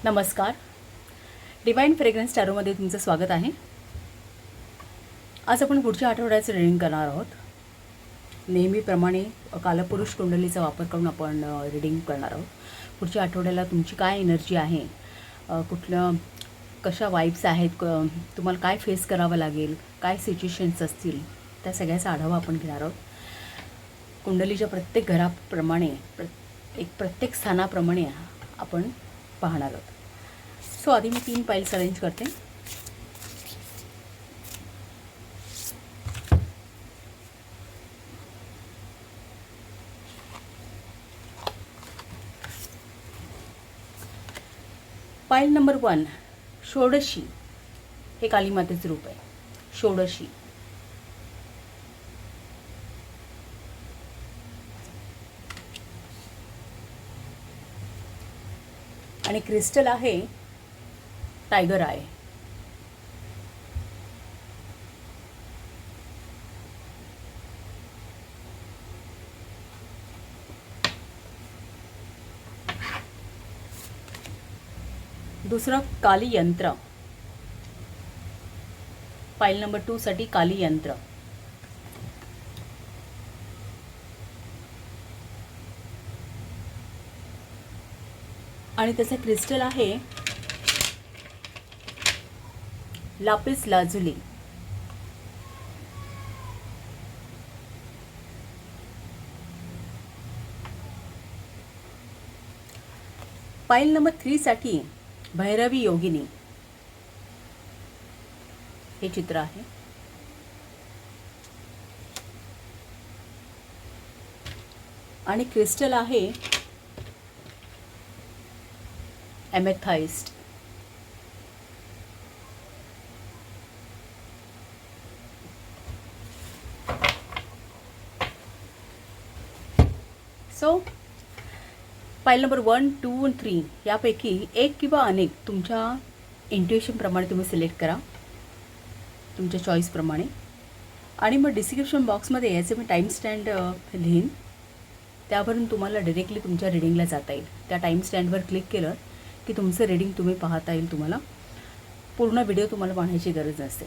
नमस्कार. Divine fragrance टॅरोमध्ये तुमचं स्वागत आहे. आज आपण पुढच्या आठवड्याचं रीडिंग करणार आहोत. नेहमीप्रमाणे कालपुरुष कुंडलीचा वापर करून आपण रीडिंग करणार आहोत. पुढच्या आठवड्याला तुमची काय एनर्जी आहे, कुठलं कशा वाईब्स आहेत, तुम्हाला काय फेस करावं लागेल, काय सिच्युएशन्स असतील, त्या सगळ्याचा आढावा आपण घेणार आहोत. कुंडलीच्या प्रत्येक घराप्रमाणे प्रत्येक स्थानाप्रमाणे आपण पाहणार आहोत. सो आधी मी 3 पाइल्स अरेंज करते. Pile number 1 षोडशी. हे कालीमातेचं रूप आहे. षोडशी. आणि क्रिस्टल आहे टायगर आय. दुसरं काली यंत्र. पाइल नंबर 2 साठी काली यंत्र. आणि त्याचं क्रिस्टल आहे लापिस लाजुली. पाइल नंबर 3 साठी भैरवी योगिनी. हे चित्र आहे. आणि क्रिस्टल आहे एमेथाइस्ट. सो पाइल नंबर 1, 2 आणि 3 यापैकी एक किंवा अनेक तुमच्या इंट्युएशनप्रमाणे तुम्ही सिलेक्ट करा, तुमच्या चॉईसप्रमाणे. आणि मग डिस्क्रिप्शन बॉक्समध्ये याचे मी टाईम स्टँड लिहीन, त्यावरून तुम्हाला डायरेक्टली तुमच्या रीडिंगला जाता येईल. त्या टाईम स्टँडवर क्लिक केलं की तुमचं रीडिंग तुम्ही पाहता येईल. तुम्हाला पूर्ण व्हिडिओ तुम्हाला पाहण्याची गरज नसते.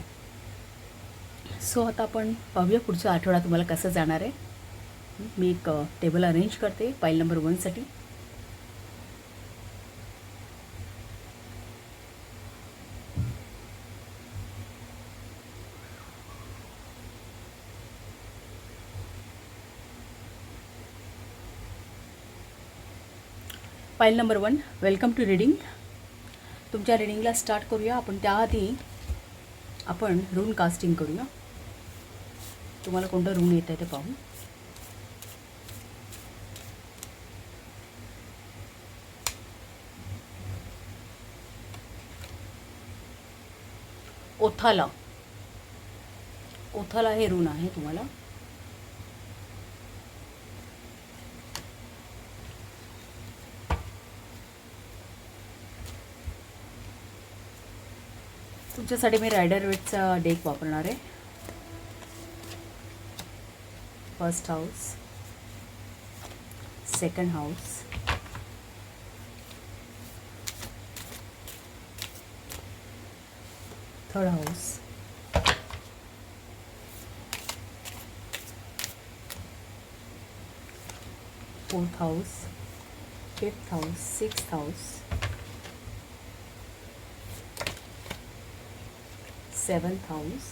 सो आता आपण पाहूया पुढचा आठवडा तुम्हाला कसं जाणार आहे. मी एक टेबल अरेंज करते पाइल नंबर 1 साठी. Pile number 1 welcome to reading. तुमच्या रीडिंगला स्टार्ट करूया आपण. त्याआधी आपण रून कास्टिंग करूया. तुम्हाला कोणतं रून येत आहे ते पाहू. ओथाला. ओथाला हे रून आहे तुम्हाला. तुमच्यासाठी मी रायडर वेटचा डेक वापरणार आहे. First house, second house, third house, fourth house, fifth house, sixth house, seventh house,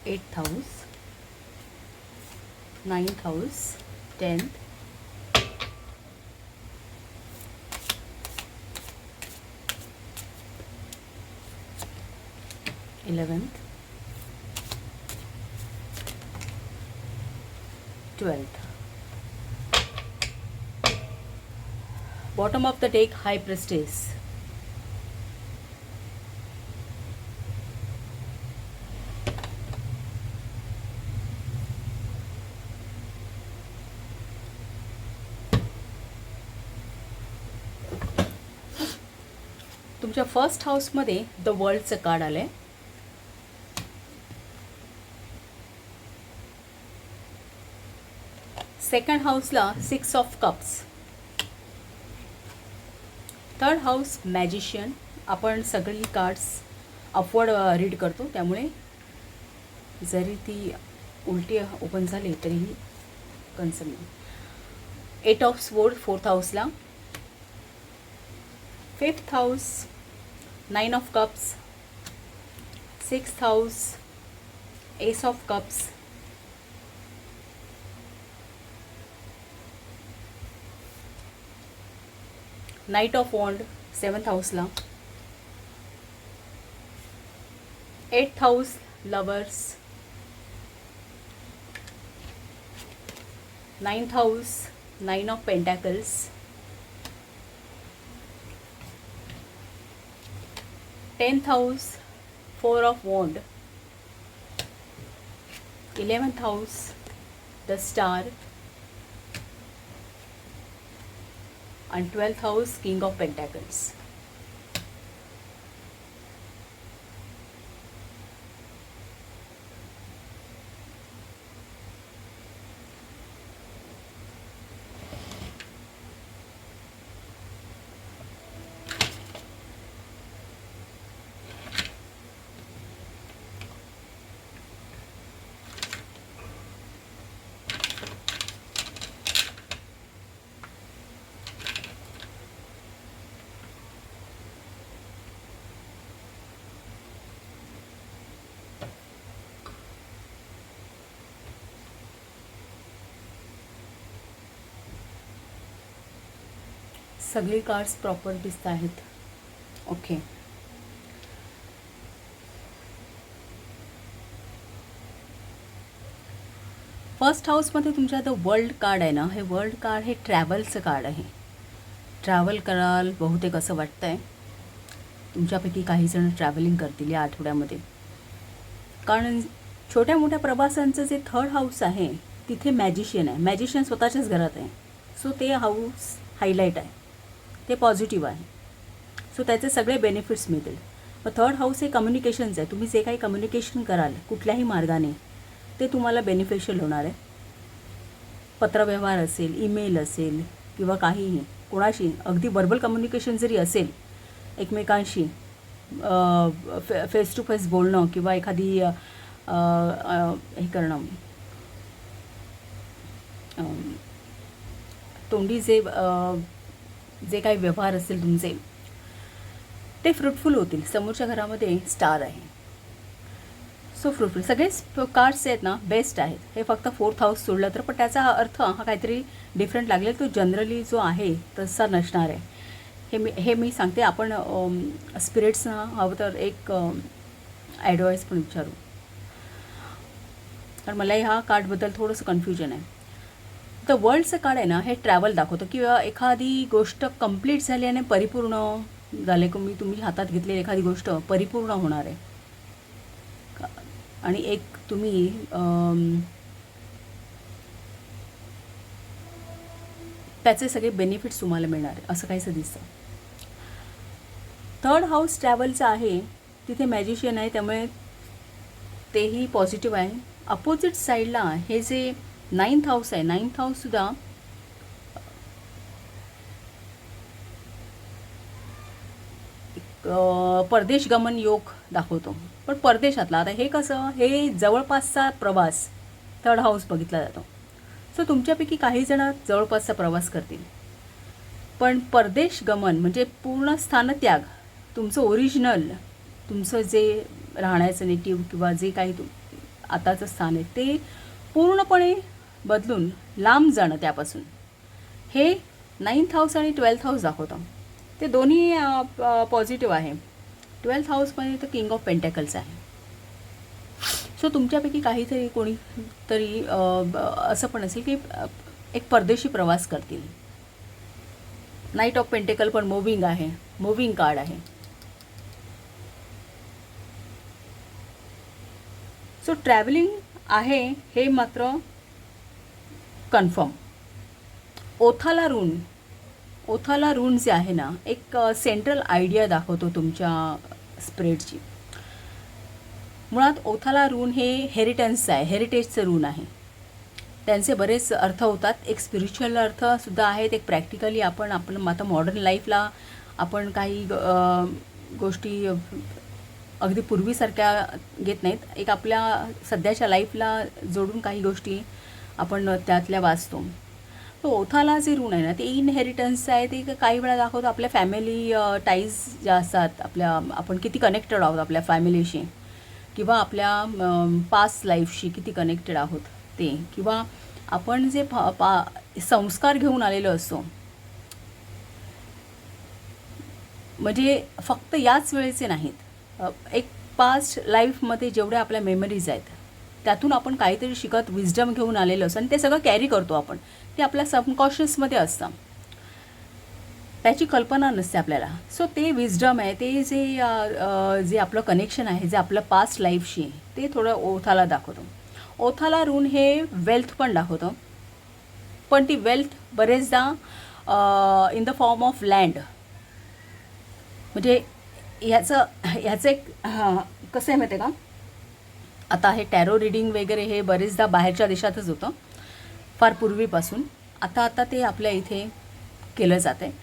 eighth house, ninth house, 10th, 11th, 12th. Bottom of the deck, High Priestess. तुमच्या फर्स्ट हाऊसमध्ये द वर्ल्डचं card आलं आहे. Second हाऊसला 6 of cups. Third house magician. आपण सगळी cards upward read करतो, त्यामुळे जरी ती उलटी ओपन झाली तरीही कन्सर्न नाही. 8 ऑफ स्वोर्ड फोर्थ हाऊसला. Fifth house 9 of cups. Sixth house ace of cups. Knight of wand seventh हाऊसला. Eighth house lovers. Ninth house 9 of pentacles. 10th house 4 of wand. 11th house the star. आणि 12th house king of pentacles. सगळी cards proper दिसत आहेत. Okay. First हाऊसमध्ये तुमच्या the world card आहे ना, हे वर्ल्ड कार्ड हे ट्रॅव्हलचं कार्ड आहे. ट्रॅव्हल कराल बहुतेक असं वाटतं आहे. तुमच्यापैकी काही जण ट्रॅव्हलिंग करतील या आठवड्यामध्ये, कारण छोट्या मोठ्या प्रवासांचं जे थर्ड हाऊस आहे तिथे मॅजिशियन आहे. मॅजिशियन स्वतःच्याच घरात आहे, सो ते हाऊस हायलाईट आहे, ते पॉझिटिव्ह आहे. सो त्याचे सगळे बेनिफिट्स मिळतील. मग थर्ड हाऊस हे कम्युनिकेशन्स आहे. तुम्ही जे काही कम्युनिकेशन कराल कुठल्याही मार्गाने ते तुम्हाला बेनिफिशियल होणार आहे. पत्रव्यवहार असेल, ईमेल असेल किंवा काहीही कोणाशी अगदी वर्बल कम्युनिकेशन जरी असेल, एकमेकांशी फेस टू फेस बोलणं किंवा एखादी हे करणं, तोंडी जे काही व्यवहार असतील तुमचे ते फ्रुटफुल होतील. समोरच्या घरामध्ये स्टार आहे, सो फ्रुटफुल. सगळेच कार्ड्स आहेत ना बेस्ट आहेत. हे फक्त फोर्थ हाऊस सोडलं तर, पण त्याचा अर्थ हा काहीतरी डिफरंट लागेल. तो जनरली जो आहे तसा नसणार आहे. हे मी सांगते. आपण स्पिरिट्सना हवं तर एक ॲडवाईस पण विचारू, कारण मला ह्या कार्डबद्दल थोडंसं कन्फ्युजन आहे. द वर्ल्डचं कार्ड आहे ना, हे ट्रॅव्हल दाखवतं किंवा एखादी गोष्ट कंप्लीट झाली आणि परिपूर्ण झाले. तुम्ही हातात घेतलेली एखादी गोष्ट परिपूर्ण होणार आहे आणि एक तुम्ही त्याचे सगळे बेनिफिट्स तुम्हाला मिळणार आहे असं काहीसं दिसतं. थर्ड हाऊस ट्रॅव्हलचं आहे, तिथे मॅजिशियन आहे, त्यामुळे तेही पॉझिटिव्ह आहे. अपोजिट साईडला हे जे 9th हाऊस आहे, 9th हाऊससुद्धा परदेश गमन योग दाखवतो, पण परदेशातला. आता हे कसं, हे जवळपासचा प्रवास थर्ड हाऊस बघितला जातो. सो तुमच्यापैकी काही जण जवळपासचा प्रवास करतील, पण परदेश गमन म्हणजे पूर्ण स्थानत्याग. तुमचं ओरिजिनल, तुमचं जे राहण्याचं नेटिव्ह किंवा जे काही आताचं स्थान आहे ते पूर्णपणे बदलून लांब जाणं त्यापासून, हे 9th हाऊस आणि 12th हाऊस दाखवतं. ते दोन्ही पॉझिटिव्ह आहे. 12th हाऊसमध्ये तर किंग ऑफ पेंटॅकल्स आहे. सो तुमच्यापैकी काहीतरी कोणीतरी असं पण असेल की एक परदेशी प्रवास करतील. नाईट ऑफ पेंटेकल पण मूव्हिंग आहे, मूव्हिंग कार्ड आहे. सो ट्रॅव्हलिंग आहे हे मात्र कन्फर्म. ओथाला रून जे आहे ना, एक सेंट्रल आयडिया दाखवतो तुमच्या स्प्रेडची. मुळात ओथाला रून हे हेरिटेजचं आहे, हेरिटेजचं रून आहे. त्यांचे बरेच अर्थ होतात. एक स्पिरिच्युअल अर्थसुद्धा आहेत, एक प्रॅक्टिकली आपण आता मॉडर्न लाईफला आपण काही गोष्टी अगदी पूर्वीसारख्या घेत नाहीत. एक आपल्या सध्याच्या लाईफला जोडून काही गोष्टी आपण त्यातल्या वाचतो. तो ओथाला जे ऋण आहे ना, ते इनहेरिटन्सचं आहे. ते काही वेळा दाखवतो आपल्या फॅमिली टाईज ज्या असतात, आपण किती कनेक्टेड आहोत आपल्या फॅमिलीशी, किंवा आपल्या पास्ट लाईफशी किती कनेक्टेड आहोत ते, किंवा आपण जे संस्कार घेऊन आलेलो असतो, म्हणजे फक्त याच वेळेचे नाहीत. एक पास्ट लाईफमध्ये जेवढ्या आपल्या मेमरीज आहेत त्यातून आपण काहीतरी शिकत विजडम घेऊन आलेलो असतो आणि ते सगळं कॅरी करतो आपण. ते आपल्या सबकॉन्शियसमध्ये असतं, त्याची कल्पना नसते आपल्याला. सो ते विजडम आहे, ते जे आपलं कनेक्शन आहे, जे आपलं पास्ट लाईफशी, ते थोडं ओथाला दाखवतो. ओथाला ऋण हे वेल्थ पण दाखवतं, पण ती वेल्थ बरेचदा in the form of land. म्हणजे ह्याचं एक कसं आहे माहिती आहे का, आता हे टॅरो रिडिंग वगैरे हे बरेचदा बाहेरच्या देशातच होतं फार पूर्वीपासून. आता ते आपल्या इथे केलं जातं आहे.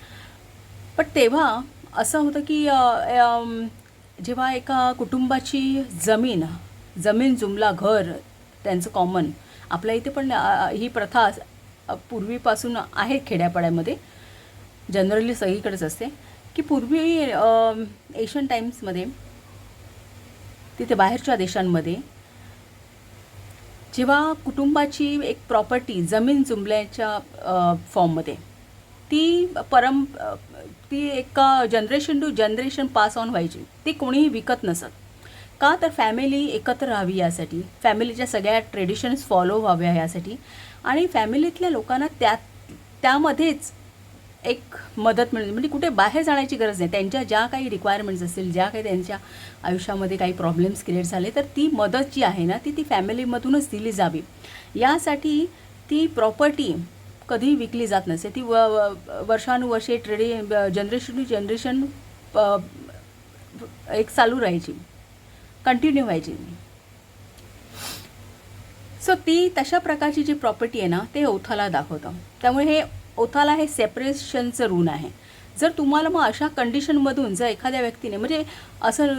पण तेव्हा असं होतं की जेव्हा एका कुटुंबाची जमीन जुमला घर त्यांचं कॉमन, आपल्या इथे पण ही प्रथा पूर्वीपासून आहे खेड्यापाड्यामध्ये, जनरली सगळीकडेच असते, की पूर्वी एशियन टाईम्समध्ये तिथे बाहेरच्या देशांमध्ये जेव्हा कुटुंबाची एक प्रॉपर्टी जमीन जुमल्याच्या फॉर्ममध्ये ती एक generation to generation pass on व्हायची. ती कोणीही विकत नसत. का तर फॅमिली एकत्र राहावी यासाठी, फॅमिलीच्या सगळ्या ट्रेडिशन्स फॉलो व्हाव्या यासाठी, आणि फॅमिलीतल्या लोकांना त्यामध्येच एक मदत मिळते. म्हणजे कुठे बाहेर जाण्याची गरज नाही. त्यांच्या ज्या काही रिक्वायरमेंट्स असतील, ज्या काही त्यांच्या आयुष्यामध्ये काही प्रॉब्लेम्स क्रिएट झाले, तर ती मदत जी आहे ना, ती फॅमिलीमधूनच दिली जावी यासाठी ती प्रॉपर्टी कधीही विकली जात नसे. ती वर्षानुवर्षे जनरेशन टू जनरेशन एक चालू राहायची, कंटिन्यू व्हायची. सो ती तशा प्रकारची जी प्रॉपर्टी आहे ना, ते ओथाला दाखवतं. त्यामुळे हे ओथाला हे सेपरेशनचं ऋण आहे. जर तुम्हाला मग अशा कंडिशनमधून जर एखाद्या व्यक्तीने, म्हणजे असं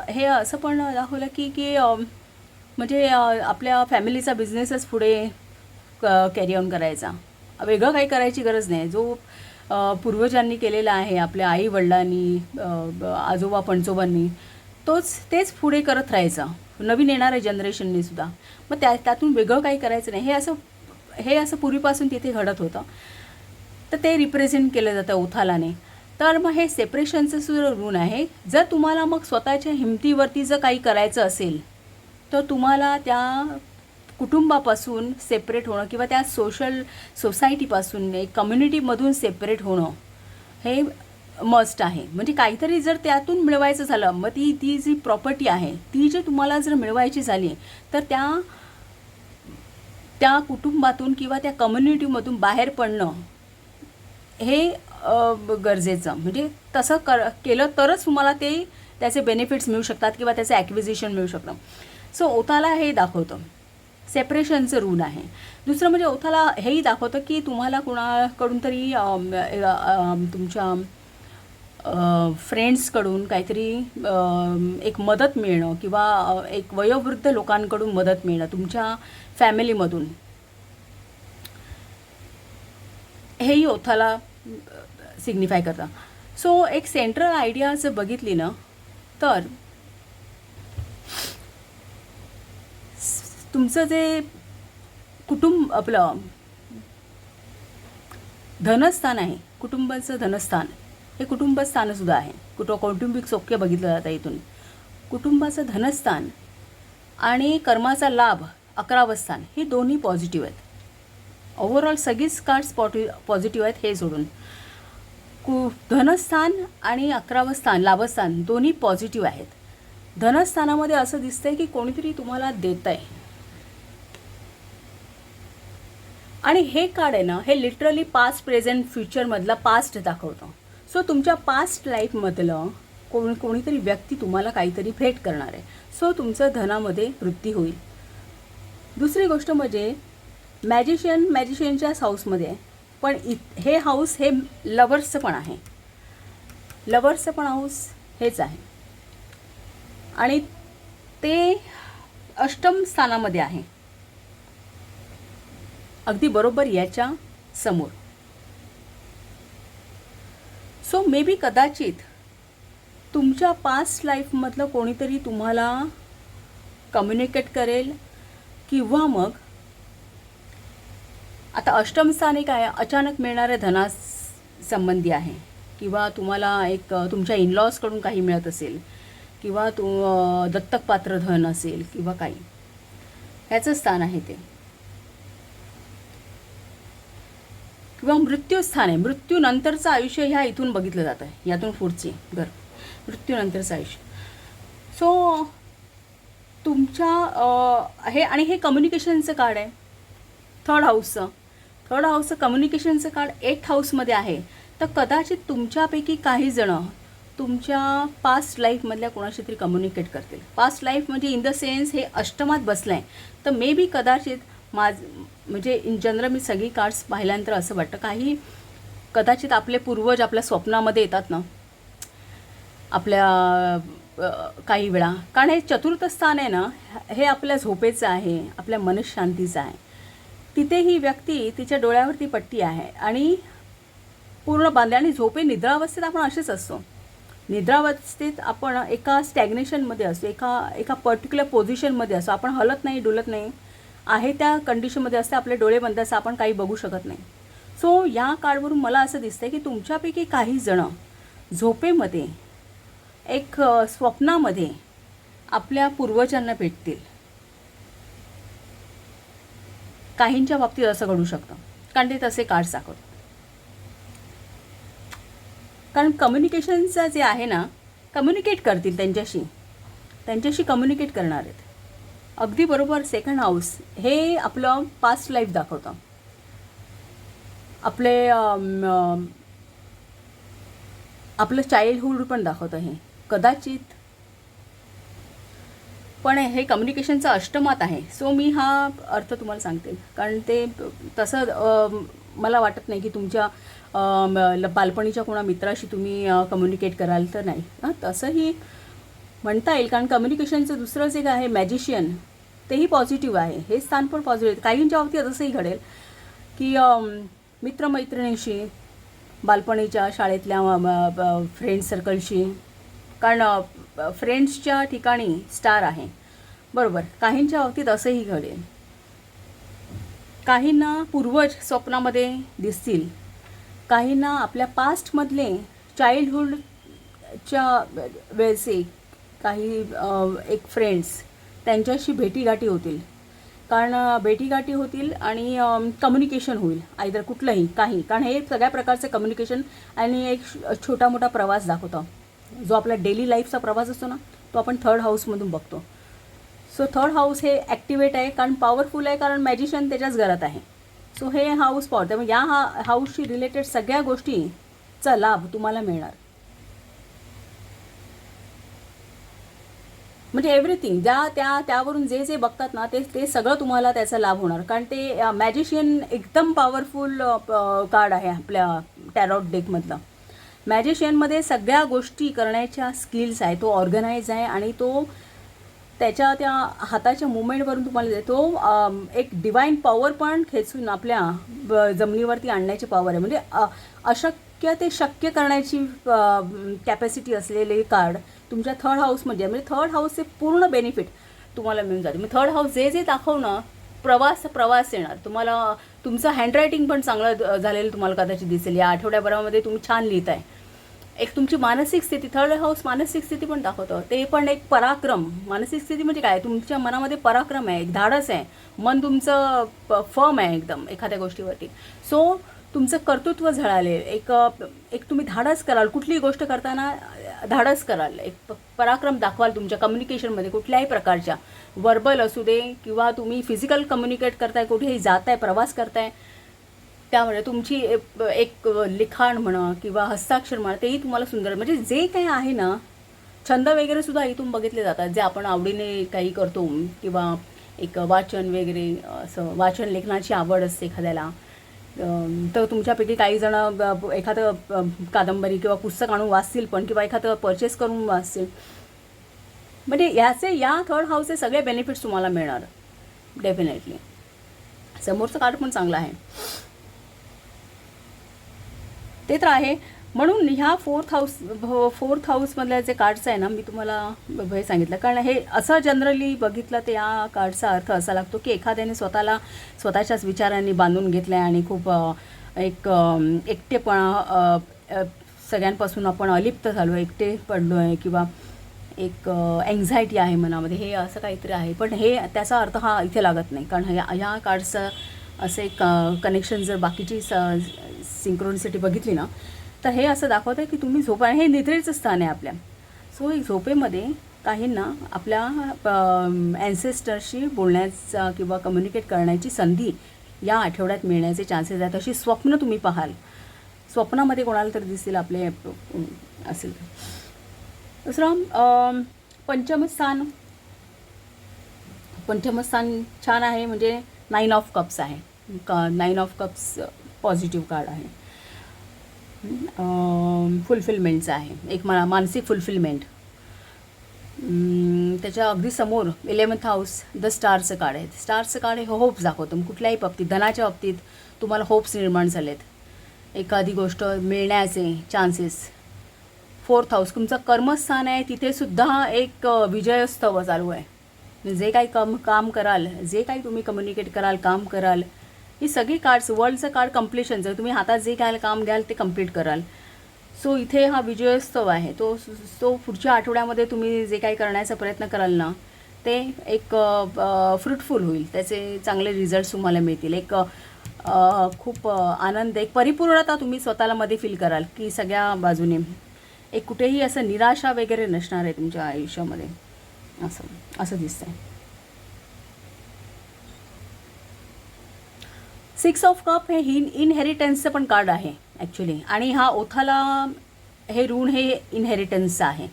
हे असं पण दाखवलं की म्हणजे आपल्या फॅमिलीचा बिझनेसच पुढे कॅरी ऑन करायचा, वेगळं काही करायची गरज नाही. जो पूर्वजांनी केलेला आहे, आपल्या आई वडिलांनी, आजोबा पणजोबांनी, तेच पुढे करत राहायचं नवीन येणाऱ्या जनरेशननी सुद्धा. मग त्यातून वेगळं काही करायचं नाही, हे असं पूर्वीपासून तिथे घडत होतं. तर ते रिप्रेझेंट केलं जातं ओथालाने. तर मग हे सेपरेशनचं सुद्धा ऋण आहे. जर तुम्हाला मग स्वतःच्या हिमतीवरती जर काही करायचं असेल, तर तुम्हाला त्या कुटुंबापासून सेपरेट होणं, किंवा त्या सोसायटीपासून, एक कम्युनिटीमधून सेपरेट होणं हे मस्ट आहे. म्हणजे काहीतरी जर त्यातून मिळवायचं झालं, मग ती जी प्रॉपर्टी आहे ती जी तुम्हाला जर मिळवायची झाली, तर त्या कुटुंबातून किंवा त्या कम्युनिटीमधून बाहेर पडणं हे गरजेचं. म्हणजे तसं केलं तरच तुम्हाला त्याचे बेनिफिट्स मिळू शकतात किंवा त्याचं ॲक्विजिशन मिळू शकतं. सो ओथाला हे दाखवतं सेपरेशनचं ऋण आहे. दुसरं म्हणजे ओथाला हेही दाखवतं की तुम्हाला कुणाकडून तरी तुमच्या फ्रेंड्सकडून काहीतरी एक मदत मिळणं, किंवा एक वयोवृद्ध लोकांकडून मदत मिळणं तुमच्या फॅमिलीमधून, हेही ओथाला सिग्निफाय करतं. सो एक सेंट्रल आयडिया जर बघितली ना, तर तुमचं जे कुटुंब, आपलं धनस्थान आहे, कुटुंबाचं धनस्थान, हे कुटुंबस्थानसुद्धा आहे. कौटुंबिक सौख्य बघितलं जातं इथून. कुटुंबाचं धनस्थान आणि कर्माचा लाभ 11वं स्थान, हे दोन्ही पॉझिटिव्ह आहेत. ओव्हरऑल सगळीच कार्ड्स पॉझिटिव्ह आहेत हे सोडून. धनस्थान आणि 11वं स्थान, लाभस्थान, दोन्ही पॉझिटिव्ह आहेत. धनस्थानामध्ये असं दिसतंय की कोणीतरी तुम्हाला देत आहे, आणि हे कार्ड आहे ना, हे लिटरली पास्ट प्रेझेंट फ्युचरमधला पास्ट दाखवतं. सो तुमच्या पास्ट लाईफमधलं कोणीतरी व्यक्ती तुम्हाला काहीतरी भेट करणार आहे. सो तुमचं धनामध्ये वृद्धी होईल. दुसरी गोष्ट म्हणजे मॅजिशियनच्याच हाऊसमध्ये आहे, पण हे हाऊस हे लवर्सचं पण आहे. लवर्सचं पण हाऊस हेच आहे आणि ते अष्टम स्थानामध्ये आहे, अगदी बरोबर याच्या समोर. सो मे बी कदाचित तुमच्या पास्ट लाईफमधलं कोणीतरी तुम्हाला कम्युनिकेट करेल, किंवा मग आता अष्टम स्थानी काय अचानक मिळणाऱ्या धनास संबंधी आहे, किंवा तुम्हाला एक तुमच्या इनलॉजकडून काही मिळत असेल, किंवा दत्तक पात्र धन असेल किंवा काही, ह्याचं स्थान आहे ते. किंवा मृत्यूस्थान आहे, मृत्यूनंतरचं आयुष्य ह्या इथून बघितलं जातं, यातून पुढची घर मृत्यूनंतरचं आयुष्य. सो तुमच्या हे आणि हे कम्युनिकेशनचं कार्ड आहे, थर्ड हाऊसचं कम्युनिकेशनचं कार्ड 8th हाऊसमध्ये आहे. तर कदाचित तुमच्यापैकी काही जणं तुमच्या पास्ट लाईफमधल्या कोणाशी तरी कम्युनिकेट करतील. पास्ट लाईफ म्हणजे इन द सेन्स हे अष्टमात बसलं आहे, तर मे बी कदाचित म्हणजे इन जनरल मी सगळी कार्ड्स पाहिल्यानंतर असं वाटतं काही कदाचित आपले पूर्वज आपल्या स्वप्नामध्ये येतात ना आपल्या काही वेळा, कारण हे चतुर्थ स्थान आहे ना, हे आपल्या झोपेचं आहे, आपल्या मनशांतीचं आहे. तिथे ही व्यक्ती तिच्या डोळ्यावरती पट्टी आहे आणि पूर्ण बांधली, आणि निद्रावस्थेत आपण असेच असतो. निद्रावस्थेत आपण एका स्टॅग्नेशनमध्ये असतो, एका पर्टिक्युलर पोझिशनमध्ये असतो, आपण हलत नाही डुलत नाही आहे, त्या कंडिशनमध्ये असते, आपले डोळे बंद असतात, आपण काही बघू शकत नाही. सो या कार्डवरून मला असं दिसतंय की तुमच्यापैकी काही जणं झोपेमध्ये एक स्वप्नामध्ये आपल्या पूर्वजांना भेटतील. काहींच्या बाबतीत असं घडू शकतं, कारण ते तसे कार्ड्स दाखवतात. कारण कम्युनिकेशनचं जे आहे ना, कम्युनिकेट करतील, त्यांच्याशी कम्युनिकेट करणार आहेत. अगदी बरोबर. सेकंड हाऊस हे आपलं पास्ट लाईफ दाखवतं, आपलं चाइल्डहूड पण दाखवतं हे कदाचित. पण हे कम्युनिकेशनचं अष्टमात आहे. सो मी हा अर्थ तुम्हाला सांगते, कारण ते तसं मला वाटत नाही की तुमच्या बालपणीच्या कोणा मित्राशी तुम्ही कम्युनिकेट कराल तर नाही. तसंही म्हणता येईल, कारण कम्युनिकेशनचं दुसरं जे आहे मॅजिशियन, तेही पॉझिटिव्ह आहे, हे स्थान पण पॉझिटिव्ह. काहींच्या बाबतीत असंही घडेल की मित्रमैत्रिणींशी, बालपणीच्या शाळेतल्या फ्रेंड सर्कलशी, कारण फ्रेंड्सच्या ठिकाणी स्टार आहे, बरोबर. काहींच्या बाबतीत असंही घडेल, काहींना पूर्वज स्वप्नामध्ये दिसतील, काहींना आपल्या पास्टमधले चाइल्डहूडच्या वेळचे काही एक फ्रेंड्स, त्यांच्याशी भेटीगाठी होतील, कारण भेटीगाठी होतील आणि कम्युनिकेशन होईल, आयदर कुठलंही काही, कारण हे सगळ्या प्रकारचं कम्युनिकेशन आणि एक छोटा मोठा प्रवास दाखवतो. जो आपला डेली लाईफचा प्रवास असतो ना, तो आपण थर्ड हाऊसमधून बघतो. सो थर्ड हाऊस हे ॲक्टिवेट आहे, कारण पॉवरफुल आहे, कारण मॅजिशियन त्याच्याच घरात आहे. सो हे हाऊस पॉवर, त्यामुळे या हाऊसशी रिलेटेड सगळ्या गोष्टीचा लाभ तुम्हाला मिळणार. म्हणजे एव्हरीथिंग त्यावरून जे बघतात ना, ते सगळं तुम्हाला त्याचा लाभ होणार, कारण ते मॅजिशियन एकदम पॉवरफुल कार्ड आहे आपल्या टॅरोट डेकमधलं. मॅजिशियनमध्ये सगळ्या गोष्टी करण्याच्या स्किल्स आहे, तो ऑर्गनाईज आहे, आणि तो त्याच्या त्या हाताच्या मुवमेंटवरून तुम्हाला देतो एक डिवाइन पॉवर पण खेचून आपल्या जमिनीवरती आणण्याची पॉवर आहे. म्हणजे अशक्य ते शक्य करण्याची कॅपॅसिटी असलेले कार्ड तुमच्या थर्ड हाऊसमध्ये, म्हणजे थर्ड हाऊसचे पूर्ण बेनिफिट तुम्हाला मिळून जाते. म्हणजे थर्ड हाऊस जे दाखवणं, प्रवास येणार तुम्हाला. तुमचं हँडरायटिंग पण चांगलं झालेलं तुम्हाला कदाचित दिसेल. या आठवड्याभरामध्ये तुम्ही छान लिहिताय. एक तुमची मानसिक स्थिती, थर्ड हाऊस मानसिक स्थिती पण दाखवतं. ते पण एक पराक्रम. मानसिक स्थिती म्हणजे काय, तुमच्या मनामध्ये पराक्रम आहे, एक धाडस आहे, मन तुमचं फर्म आहे एकदम एखाद्या गोष्टीवरती. सो तुमचं कर्तृत्व झळाले, एक तुम्ही धाडस कराल, कुठलीही गोष्ट करताना धाडस कराल, एक पराक्रम दाखवाल तुमच्या कम्युनिकेशनमध्ये, कुठल्याही प्रकारच्या, वर्बल असू दे किंवा तुम्ही फिजिकल कम्युनिकेट करताय, कुठेही जाताय, प्रवास करताय, त्यामुळे तुमची एक लिखाण म्हणा किंवा हस्ताक्षर म्हणा, तेही तुम्हाला सुंदर, म्हणजे जे काही आहे ना, छंद वगैरे सुद्धा इथून बघितले जातात, जे आपण आवडीने काही करतो किंवा एक वाचन वगैरे असं वाचन लेखनाची आवड असते एखाद्याला, तर तुमच्यापैकी काही जण एखादं कादंबरी किंवा पुस्तक आणून वाचतील पण, किंवा एखादं परचेस करून वाचतील. म्हणजे याचे या थर्ड हाऊसचे सगळे बेनिफिट्स तुम्हाला मिळणार डेफिनेटली. समोरचं कार्ड पण चांगलं आहे, ते तर आहे. म्हणून ह्या फोर्थ हाऊसमधल्या जे कार्ड्स आहे ना, मी तुम्हाला हे सांगितलं, कारण हे असं जनरली बघितलं तर या कार्डचा अर्थ असा लागतो की एखाद्याने स्वतःच्याच विचारांनी बांधून घेतलं आहे आणि खूप एक एकटेपणा, सगळ्यांपासून आपण अलिप्त झालो, एकटे पडलो आहे, किंवा एक एन्झायटी आहे मनामध्ये, हे असं काहीतरी आहे. पण हे त्याचा अर्थ हा इथे लागत नाही, कारण ह्या कार्डचं असं एक कनेक्शन जर बाकीची सिंक्रोनिसिटी बघितली ना, तर हे असं दाखवतं आहे की तुम्ही हे निद्रेचं स्थान आहे आपल्या. सो एक झोपेमध्ये काहींना आपल्या ॲन्सेस्टरशी बोलण्याचा किंवा कम्युनिकेट करण्याची संधी या आठवड्यात मिळण्याचे चान्सेस आहेत. अशी स्वप्न तुम्ही पाहाल, स्वप्नामध्ये कोणाला तरी दिसतील आपले असेल. दुसरं पंचमस्थान छान आहे, म्हणजे 9 ऑफ कप्स आहे. 9 ऑफ कप्स पॉझिटिव्ह कार्ड आहे, फुलफिलमेंटचं आहे, एक मानसिक फुलफिलमेंट. त्याच्या अगदी समोर 11th हाऊस द स्टारचं कार्ड आहे. स्टारचं कार्ड हे होप्स दाखवतं. कुठल्याही बाबतीत, धनाच्या बाबतीत तुम्हाला होप्स निर्माण झालेत, एखादी गोष्ट मिळण्याचे चान्सेस. 4th हाऊस तुमचं कर्मस्थान आहे, तिथे सुद्धा एक विजयोत्सव चालू आहे. जे काही काम कराल, जे काही तुम्ही कम्युनिकेट कराल, काम कराल, ही सगळी कार्ड्स, वर्ल्डचं कार्ड कम्प्लिशन, जर तुम्ही हातात जे काय काम घ्याल ते कम्प्लीट कराल. सो इथे हा विजयोत्सव आहे. तो पुढच्या आठवड्यामध्ये तुम्ही जे काही करण्याचा प्रयत्न कराल ना, ते एक फ्रुटफुल होईल, त्याचे चांगले रिझल्ट्स तुम्हाला मिळतील. एक खूप आनंद, एक परिपूर्णता तुम्ही स्वतःला मध्ये फील कराल की सगळ्या बाजूने एक कुठेही असं निराशा वगैरे नसणार आहे तुमच्या आयुष्यामध्ये, असं दिसतंय. 6 ऑफ कप हे इनहेरिटन्सचं पण कार्ड आहे ॲक्च्युली, आणि हा ओथाला हे ऋण हे इनहेरिटन्सचं आहे.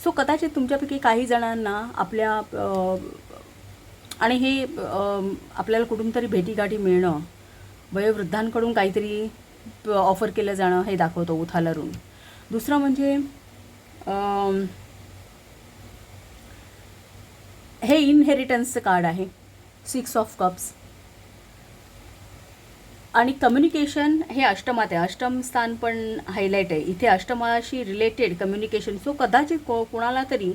सो कदाचित तुमच्यापैकी काही जणांना आपल्या आणि हे आपल्याला कुठून तरी भेटीगाठी मिळणं, वयोवृद्धांकडून काहीतरी ऑफर केलं जाणं, हे दाखवतो ओथाला ऋण. दुसरं म्हणजे हे इनहेरिटन्सचं कार्ड आहे, 6 ऑफ कप्स. आणि कम्युनिकेशन हे अष्टमात आहे, अष्टम स्थान पण हायलाईट आहे इथे, अष्टमाशी रिलेटेड कम्युनिकेशन. सो कदाचित कोणाला तरी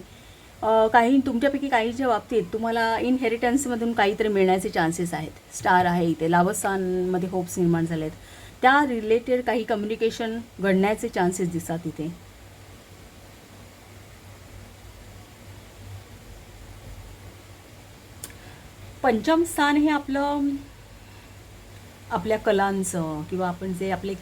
तुमच्यापैकी काहीच्या बाबतीत तुम्हाला इनहेरिटन्समधून काहीतरी मिळण्याचे चान्सेस आहेत. स्टार आहे इथे, लाभस्थानमध्ये होप्स निर्माण झाले आहेत, त्या रिलेटेड काही कम्युनिकेशन घडण्याचे चान्सेस दिसतात इथे. पंचम स्थान हे आपल्या कलांचं, किंवा आपण जे आपले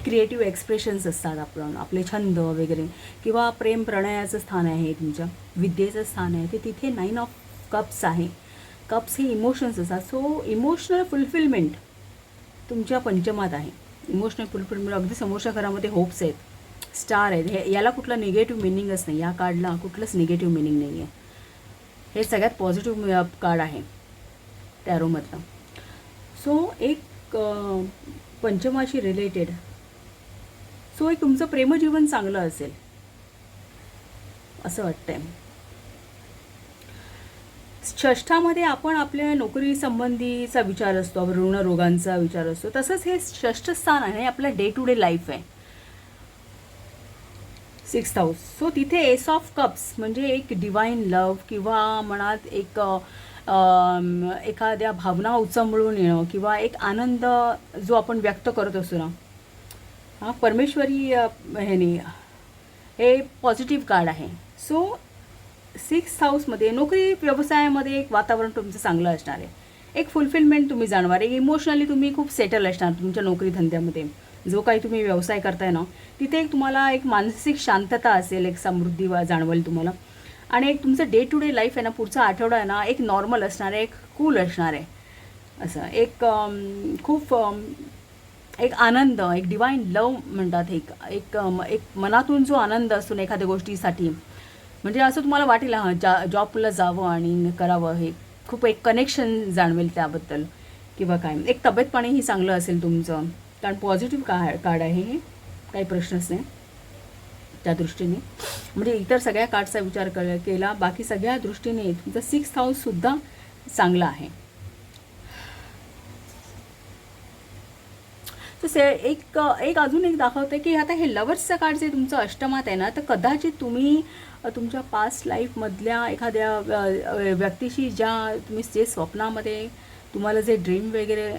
क्रिएटिव्ह एक्सप्रेशन्स असतात, आपले छंद वगैरे, किंवा प्रेम प्रणयाचं स्थान आहे, तुमच्या विद्येचं स्थान आहे, ते तिथे 9 ऑफ कप्स आहे. कप्स हे इमोशन्स असतात. सो इमोशनल फुलफिलमेंट तुमच्या पंचमात आहे. इमोशनल फुलफिलमेंट, अगदी समोरच्या घरामध्ये होप्स आहेत, स्टार आहेत. हे याला कुठला निगेटिव्ह मिनिंगच नाही, या कार्डला कुठलंच निगेटिव्ह मिनिंग नाही आहे. हे सगळ्यात पॉझिटिव्ह कार्ड आहे टॅरोमधलं. सो एक पंचमाशी रिलेटेड, सो एक तुमचं प्रेमजीवन चांगलं असेल असं वाटतंय. षष्ठामध्ये आपण आपल्या नोकरी संबंधीचा विचार असतो, ऋणरोगांचा विचार असतो. तसंच हे षष्ठ स्थान आहे, आपलं डे टू डे लाईफ आहे, 6th हाऊस. सो तिथे एस ऑफ कप्स म्हणजे एक डिवाइन लव्ह, किंवा मनात एक एखाद्या भावना उचंबळून येणं, किंवा एक आनंद जो आपण व्यक्त करत असतो ना, परमेश्वरी ह्याने, हे पॉझिटिव्ह कार्ड आहे. सो 6th हाऊसमध्ये नोकरी व्यवसायामध्ये एक वातावरण तुमचं चांगलं असणार आहे, एक फुलफिलमेंट तुम्ही जाणवार आहे, इमोशनली तुम्ही खूप सेटल असणार तुमच्या नोकरी धंद्यामध्ये. जो काही तुम्ही व्यवसाय करताय ना, तिथे एक तुम्हाला एक मानसिक शांतता असेल, एक समृद्धी जाणवेल तुम्हाला. आणि एक तुमचं डे टू डे लाईफ आहे ना, पुढचा आठवडा आहे ना, एक नॉर्मल असणार आहे, एक कूल असणार आहे, असं एक खूप एक आनंद, एक डिवाइन लव म्हणतात, एक मनातून जो आनंद असतो एखाद्या गोष्टीसाठी, म्हणजे असं तुम्हाला वाटेल जॉबला जावं आणि करावं, हे खूप एक कनेक्शन जाणवेल त्याबद्दल किंवा काय. एक तब्येत पाणीही चांगलं असेल तुमचं, कारण पॉझिटिव्ह कार्ड आहे हे, काही प्रश्नच नाही त्या दृष्टीने. म्हणजे इतर सगळ्या कार्डचा विचार केला, बाकी सगळ्या दृष्टीने तुमचं 6th हाऊससुद्धा चांगलं आहे. तर एक अजून एक दाखवते की आता हे लवर्सचं कार्ड जे तुमचं अष्टमात आहे ना, तर कदाचित तुम्ही तुमच्या पास्ट लाईफमधल्या एखाद्या व्यक्तीशी तुम्ही जे स्वप्नामध्ये तुम्हाला जे ड्रीम वगैरे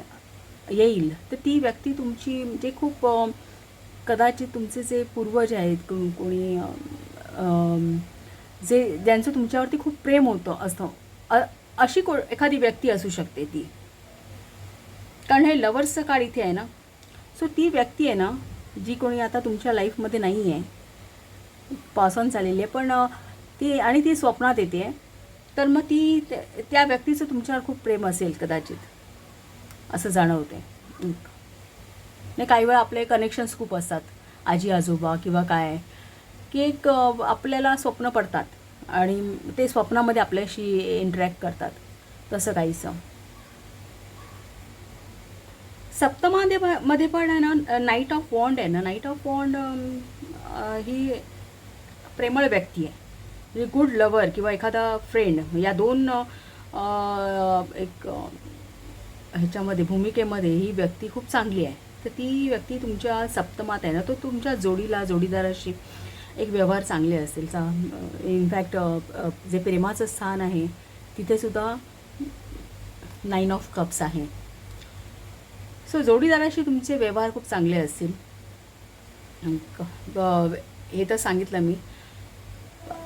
येईल, तर ती व्यक्ती तुमची म्हणजे खूप कदाचित तुमचे जे पूर्वज आहेत, कोणी ज्यांचं तुमच्यावरती खूप प्रेम होतं असतं, अशी एखादी व्यक्ती असू शकते ती. कारण हे लवर्सचं कार्ड इथे आहे ना. सो ती व्यक्ती आहे ना, जी कोणी आता तुमच्या लाईफमध्ये नाही आहे, पास ऑन झालेली आहे, पण ती स्वप्नात येते आहे, तर मग त्या व्यक्तीचं तुमच्यावर खूप प्रेम असेल कदाचित, असं जाणवते. नाही, काही वेळा आपले कनेक्शन्स खूप असतात, आजी आजोबा किंवा काय, की एक आपल्याला स्वप्न पडतात आणि ते स्वप्नामध्ये आपल्याशी इंटरॅक्ट करतात, तसं काहीसं. सप्तमामध्ये पण आहे ना, नाईट ऑफ वॉन्ड आहे ना. नाईट ऑफ वॉन्ड ही प्रेमळ व्यक्ती आहे, म्हणजे गुड लवर किंवा एखादा फ्रेंड, या दोन एक ह्याच्यामध्ये भूमिकेमध्ये ही व्यक्ती खूप चांगली आहे. तर ती व्यक्ती तुमच्या सप्तमात आहे ना, तो तुमच्या जोडीदाराशी एक व्यवहार चांगले असेल. इनफॅक्ट जे प्रेमाचं स्थान आहे तिथेसुद्धा 9 ऑफ कप्स आहे. सो जोडीदाराशी तुमचे व्यवहार खूप चांगले असतील. हे तर सांगितलं मी.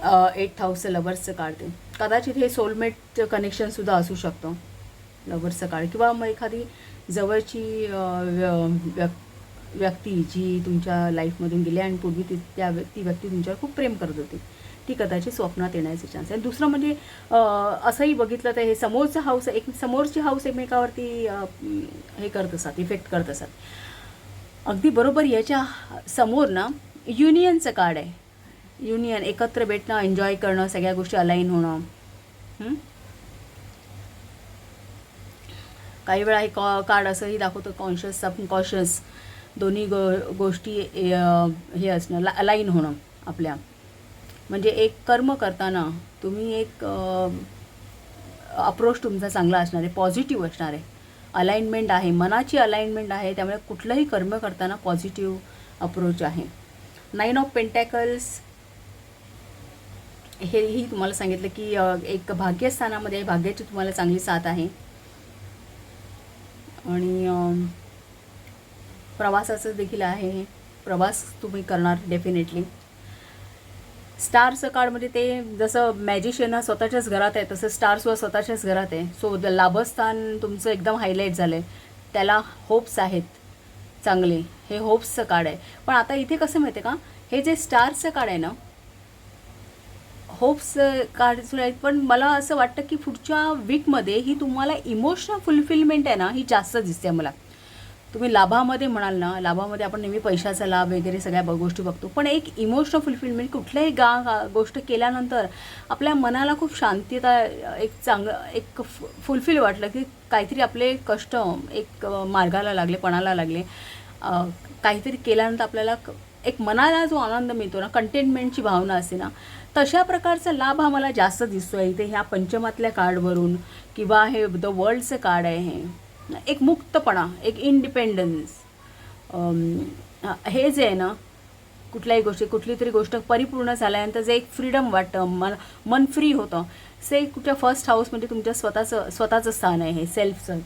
8th हाऊसचं लवर्सचं कार्ड ते कदाचित हे सोलमेटचं कनेक्शनसुद्धा असू शकतं, लवर्सचं कार्ड. किंवा मग एखादी जवळची व्यक्ती जी तुमच्या लाईफमधून गेली आणि पूर्वी ती व्यक्ती तुमच्यावर खूप प्रेम करत होती, ती कदाचित स्वप्नात येण्याचे चान्स आहे. दुसरं म्हणजे असंही बघितलं तर हे समोरची हाऊस एकमेकावरती हे करत असतात, इफेक्ट करत असतात. अगदी बरोबर याच्या समोर ना युनियनचं कार्ड आहे. युनियन, एकत्र भेटणं, एन्जॉय करणं, सगळ्या गोष्टी अलाईन होणं. काही वेळा हे कार्ड असंही दाखवतं कॉन्शियस सबकॉन्शियस दोन्ही गोष्टी हे असणं, अलाईन होणं आपल्या. म्हणजे एक कर्म करताना तुम्ही एक अप्रोच तुमचा चांगला असणार आहे, पॉझिटिव्ह असणार आहे, अलाइनमेंट आहे, मनाची अलाइनमेंट आहे, त्यामुळे कुठलंही कर्म करताना पॉझिटिव्ह अप्रोच आहे. 9 ऑफ पेंटॅकल्स हेही तुम्हाला सांगितलं की एक भाग्यस्थानामध्ये भाग्याची तुम्हाला चांगली साथ आहे. आणि प्रवासाचं देखील आहे, प्रवास तुम्ही करणार डेफिनेटली. स्टारचं कार्डमध्ये ते जसं मॅजिशियन स्वतःच्याच घरात आहे, तसं स्टारसुद्धा स्वतःच्याच घरात आहे. सो लाभस्थान तुमचं एकदम हायलाईट झालं आहे, त्याला होप्स आहेत चांगले. हे होप्सचं कार्ड आहे. पण आता इथे कसं माहिती आहे का, हे जे स्टारचं कार्ड आहे ना, होप्स कार्ड सुद्धा आहेत, पण मला असं वाटतं की पुढच्या वीकमध्ये ही तुम्हाला इमोशनल फुलफिलमेंट आहे ना, ही जास्त दिसते मला. तुम्ही लाभामध्ये म्हणाल ना, लाभामध्ये आपण नेहमी पैशाचा लाभ वगैरे सगळ्या गोष्टी बघतो, पण एक इमोशनल फुलफिलमेंट कुठल्याही गोष्ट केल्यानंतर आपल्या मनाला खूप शांतता, एक फुलफिल वाटलं की काहीतरी आपले कष्ट एक मार्गाला लागले, पणाला लागले. काहीतरी केल्यानंतर आपल्याला एक मनाला जो आनंद मिळतो ना, कंटेनमेंटची भावना असते ना, तशा प्रकारचा लाभ हा मला जास्त दिसतो आहे इथे ह्या पंचमातल्या कार्डवरून. किंवा हे द वर्ल्डचं कार्ड आहे, हे एक मुक्तपणा, एक इंडिपेंडन्स. हे जे आहे ना, कुठली तरी गोष्ट परिपूर्ण झाल्यानंतर जे एक फ्रीडम वाटतं, मन फ्री होतं, से कुठल्या फर्स्ट हाऊसमध्ये तुमच्या स्वतःचं स्थान आहे, हे सेल्फचं,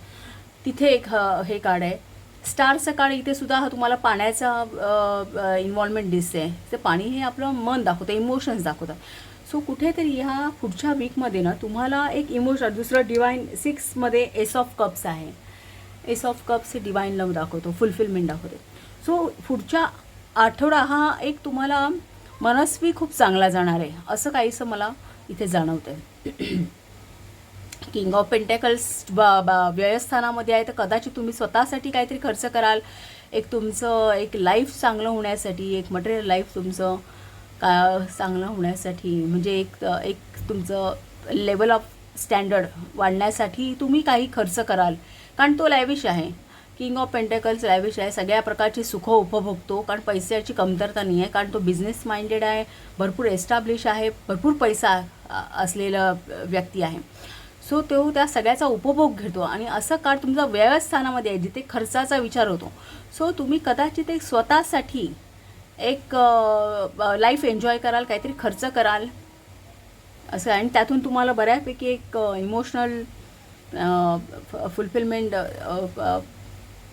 तिथे एक हे कार्ड आहे. स्टारचं कार्ड इथे सुद्धा हा तुम्हाला पाण्याचा इन्व्हॉल्वमेंट दिसते. ते पाणी हे आपलं मन दाखवतं, इमोशन्स दाखवतं. सो कुठेतरी ह्या पुढच्या वीकमध्ये ना तुम्हाला एक इमोशन, दुसरं डिवाईन 6मध्ये एस ऑफ कप्स आहे. एस ऑफ कप्स हे डिवाईन लव्ह दाखवतो, फुलफिलमेंट दाखवतो. सो पुढच्या आठवडा हा एक तुम्हाला मनस्वी खूप चांगला जाणार आहे, असं काहीसं मला इथे जाणवतं आहे. किंग ऑफ पेंटॅकल्स व्ययस्थानामध्ये आहे, तर कदाचित तुम्ही स्वतःसाठी काहीतरी खर्च कराल, एक तुमचं एक लाईफ चांगलं होण्यासाठी, एक मटेरियल लाईफ तुमचं चांगलं होण्यासाठी, म्हणजे एक तुमचं लेवल ऑफ स्टँडर्ड वाढण्यासाठी तुम्ही काही खर्च कराल, कारण तो लॅविश आहे. किंग ऑफ पेंटेकल्स लॅविश आहे, सगळ्या प्रकारची सुखं उपभोगतो, कारण पैशाची कमतरता नाही आहे, कारण तो बिझनेस माइंडेड आहे, भरपूर एस्टॅब्लिश आहे, भरपूर पैसा असलेला व्यक्ती आहे. सो तो त्या सगळ्याचा उपभोग घेतो. आणि असं काळ तुमचा व्यवस्थानामध्ये आहे जिथे खर्चाचा विचार होतो. सो तुम्ही कदाचित एक स्वतःसाठी एक लाईफ एन्जॉय कराल, काहीतरी खर्च कराल असं. आणि त्यातून तुम्हाला बऱ्यापैकी एक इमोशनल फुलफिलमेंट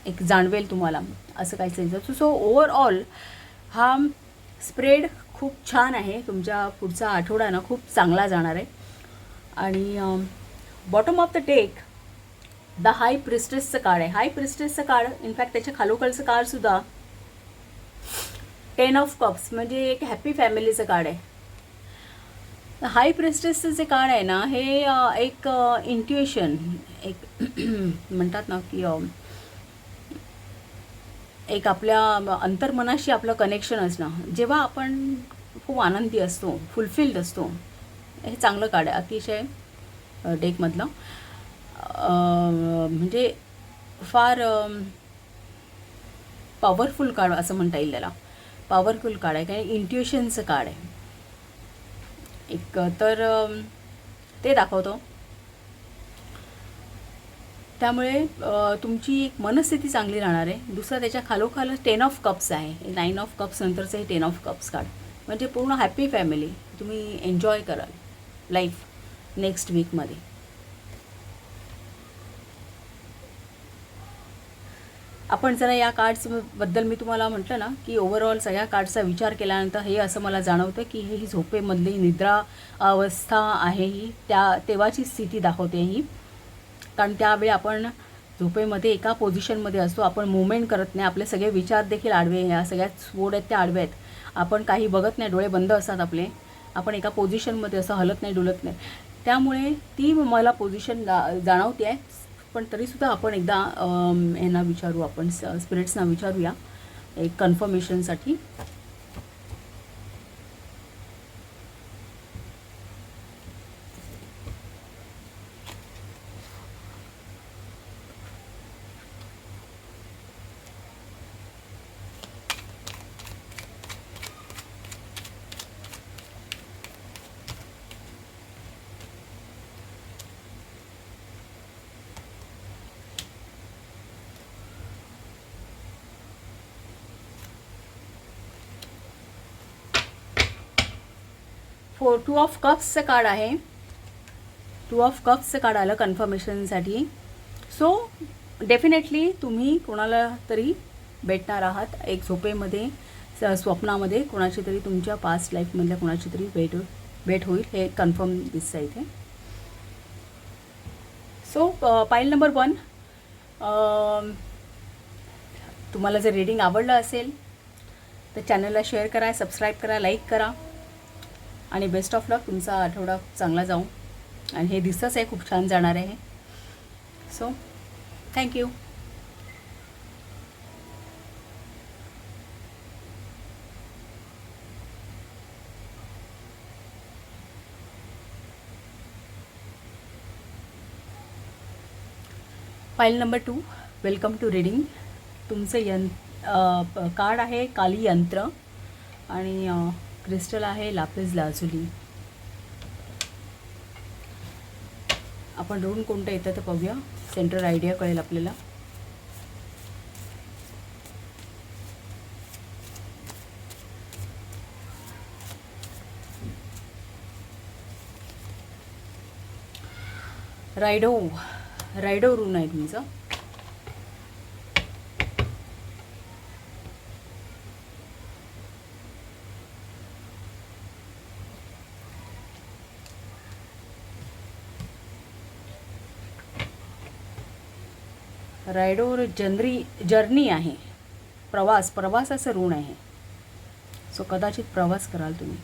एक जाणवेल तुम्हाला, असं काही समजायचं. सो ओव्हरऑल हा स्प्रेड खूप छान आहे. तुमच्या पुढचा आठवडा ना खूप चांगला जाणार आहे. आणि bottom of the deck the high प्रिस्टेसचं कार्ड आहे. हाय प्रिस्टेसचं कार्ड इनफॅक्ट त्याच्या खालोखालचं कार्डसुद्धा 10 ऑफ कप्स, म्हणजे एक हॅपी फॅमिलीचं कार्ड आहे. हाय प्रिस्टेसचं जे कार्ड आहे ना, हे एक इंट्युएशन, एक म्हणतात ना की एक आपल्या अंतर्मनाशी आपलं कनेक्शन असणं. जेव्हा आपण खूप आनंदी असतो, फुलफिल्ड असतो, हे चांगलं कार्ड आहे अतिशय डेकमधलं. म्हणजे फार पॉवरफुल कार्ड असं म्हणता येईल त्याला. पॉवरफुल कार्ड आहे, कारण इंट्युशनचं कार्ड आहे एक. तर ते दाखवतो. त्यामुळे तुमची एक मनस्थिती चांगली राहणार आहे. दुसरं त्याच्या खालोखाल 10 ऑफ कप्स आहे. 9 ऑफ कप्स नंतरचं हे 10 ऑफ कप्स कार्ड, म्हणजे पूर्ण हॅपी फॅमिली तुम्ही एन्जॉय कराल लाईफ नेक्स्ट वीकमध्ये. आपण जरा या कार्ड्सबद्दल मी तुम्हाला म्हटलं ना की ओव्हरऑल सगळ्या कार्ड्सचा विचार केल्यानंतर हे असं मला जाणवतं की ही झोपेमधली निद्रा अवस्था आहे, ही तेव्हाची स्थिती दाखवते ही. कारण त्यावेळी आपण झोपेमध्ये एका पोझिशनमध्ये असतो, आपण मूवमेंट करत नाही, आपले सगळे विचार देखील आडवे, ह्या सगळ्या स्फोट आहेत त्या आडवे आहेत, आपण काही बघत नाही, डोळे बंद असतात आपले, आपण एका पोझिशनमध्ये असं हलत नाही, डुलत नाही. त्यामुळे ती मला पोझिशन जाणवते आहे. पण तरीसुद्धा आपण एकदा यांना विचारू, आपण स्पिरिट्सना विचारूया एक कन्फर्मेशनसाठी. फोर 2 ऑफ कप्सचं कार्ड आहे. 2 ऑफ कप्सचं कार्ड आलं कन्फर्मेशनसाठी. सो डेफिनेटली तुम्ही कोणाला तरी भेटणार आहात एक झोपेमध्ये, स्वप्नामध्ये कोणाची तरी, तुमच्या पास्ट लाईफमधल्या कोणाची तरी भेट होईल, हे कन्फर्म दिसतं इथे. सो पाईल नंबर 1, तुम्हाला जर रीडिंग आवडलं असेल तर चॅनलला शेअर करा, सबस्क्राईब करा, लाईक करा. आणि बेस्ट ऑफ लक, तुमचा आठवडा चांगला जाऊ. आणि हे दिसतंच आहे खूप छान जाणार आहे. So thank you. File number 2, welcome to reading. तुमचं कार्ड आहे काली यंत्र आणि क्रिस्टल आहे लापिस लाजुली. आपण रून कोणतं येतं तर पाहूया, सेंटर आयडिया कळेल आपल्याला. रायडो रून आहे तुमचं. रायडोर जर्नी आहे, प्रवासाचं ऋण आहे. सो कदाचित प्रवास कराल तुम्ही.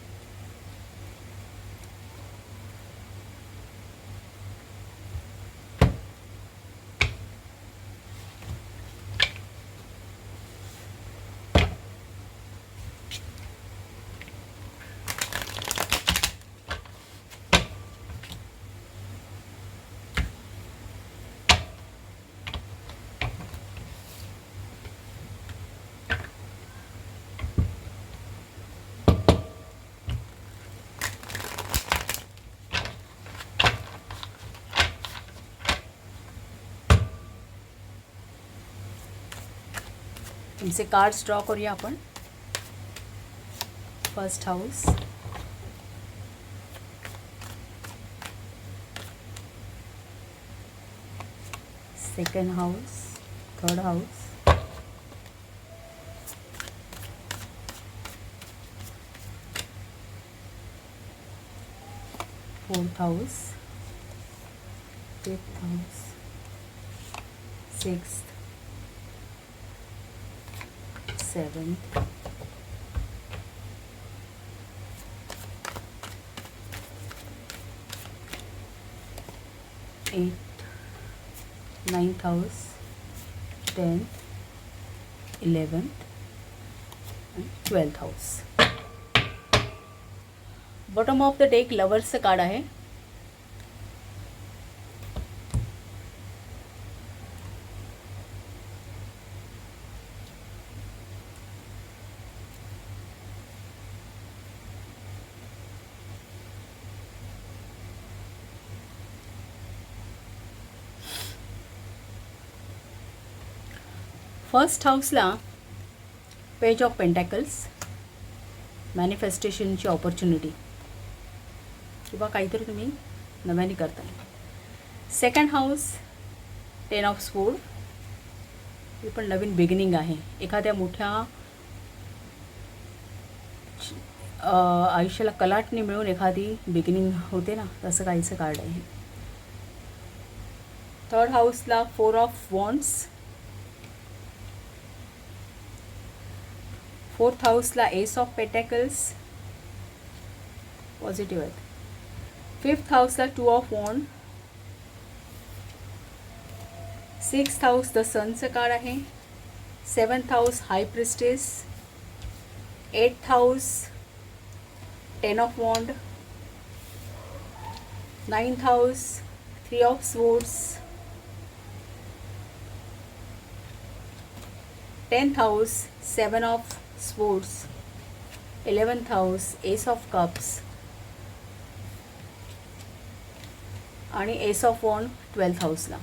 तुमचे कार्ड्स ड्रॉ करूया आपण. First house, second house, third house, fourth house, fifth house, sixth, seventh, eight, ninth house, 10th, 11th and 12th house. Bottom of the deck लवर्सचं कार्ड आहे. फर्स्ट हाऊसला पेज ऑफ पेंटॅकल्स, मॅनिफेस्टेशनची opportunity किंवा काहीतरी तुम्ही नव्याने करताय. सेकंड हाऊस, 10 ऑफ स्वोर्ड, ही पण नवीन बिगिनिंग आहे. एखाद्या मोठ्या आयुष्याला कलाटणी मिळून एखादी बिगिनिंग होते ना, तसं काहीचं कार्ड आहे. थर्ड हाऊसला 4 ऑफ वॉन्ड्स, फोर्थ हाऊसला एस ऑफ पेटॅकल्स, पॉझिटिव्ह आहेत. फिफ्थ हाऊसला 2 of wand, sixth house the सनचं कार्ड आहे. Seventh house high priestess, eighth house 10 of wand, ninth house 3 of swords, 10th house 7 of swords, 11th house ace of cups आणि ace of wand 12th हाऊसला.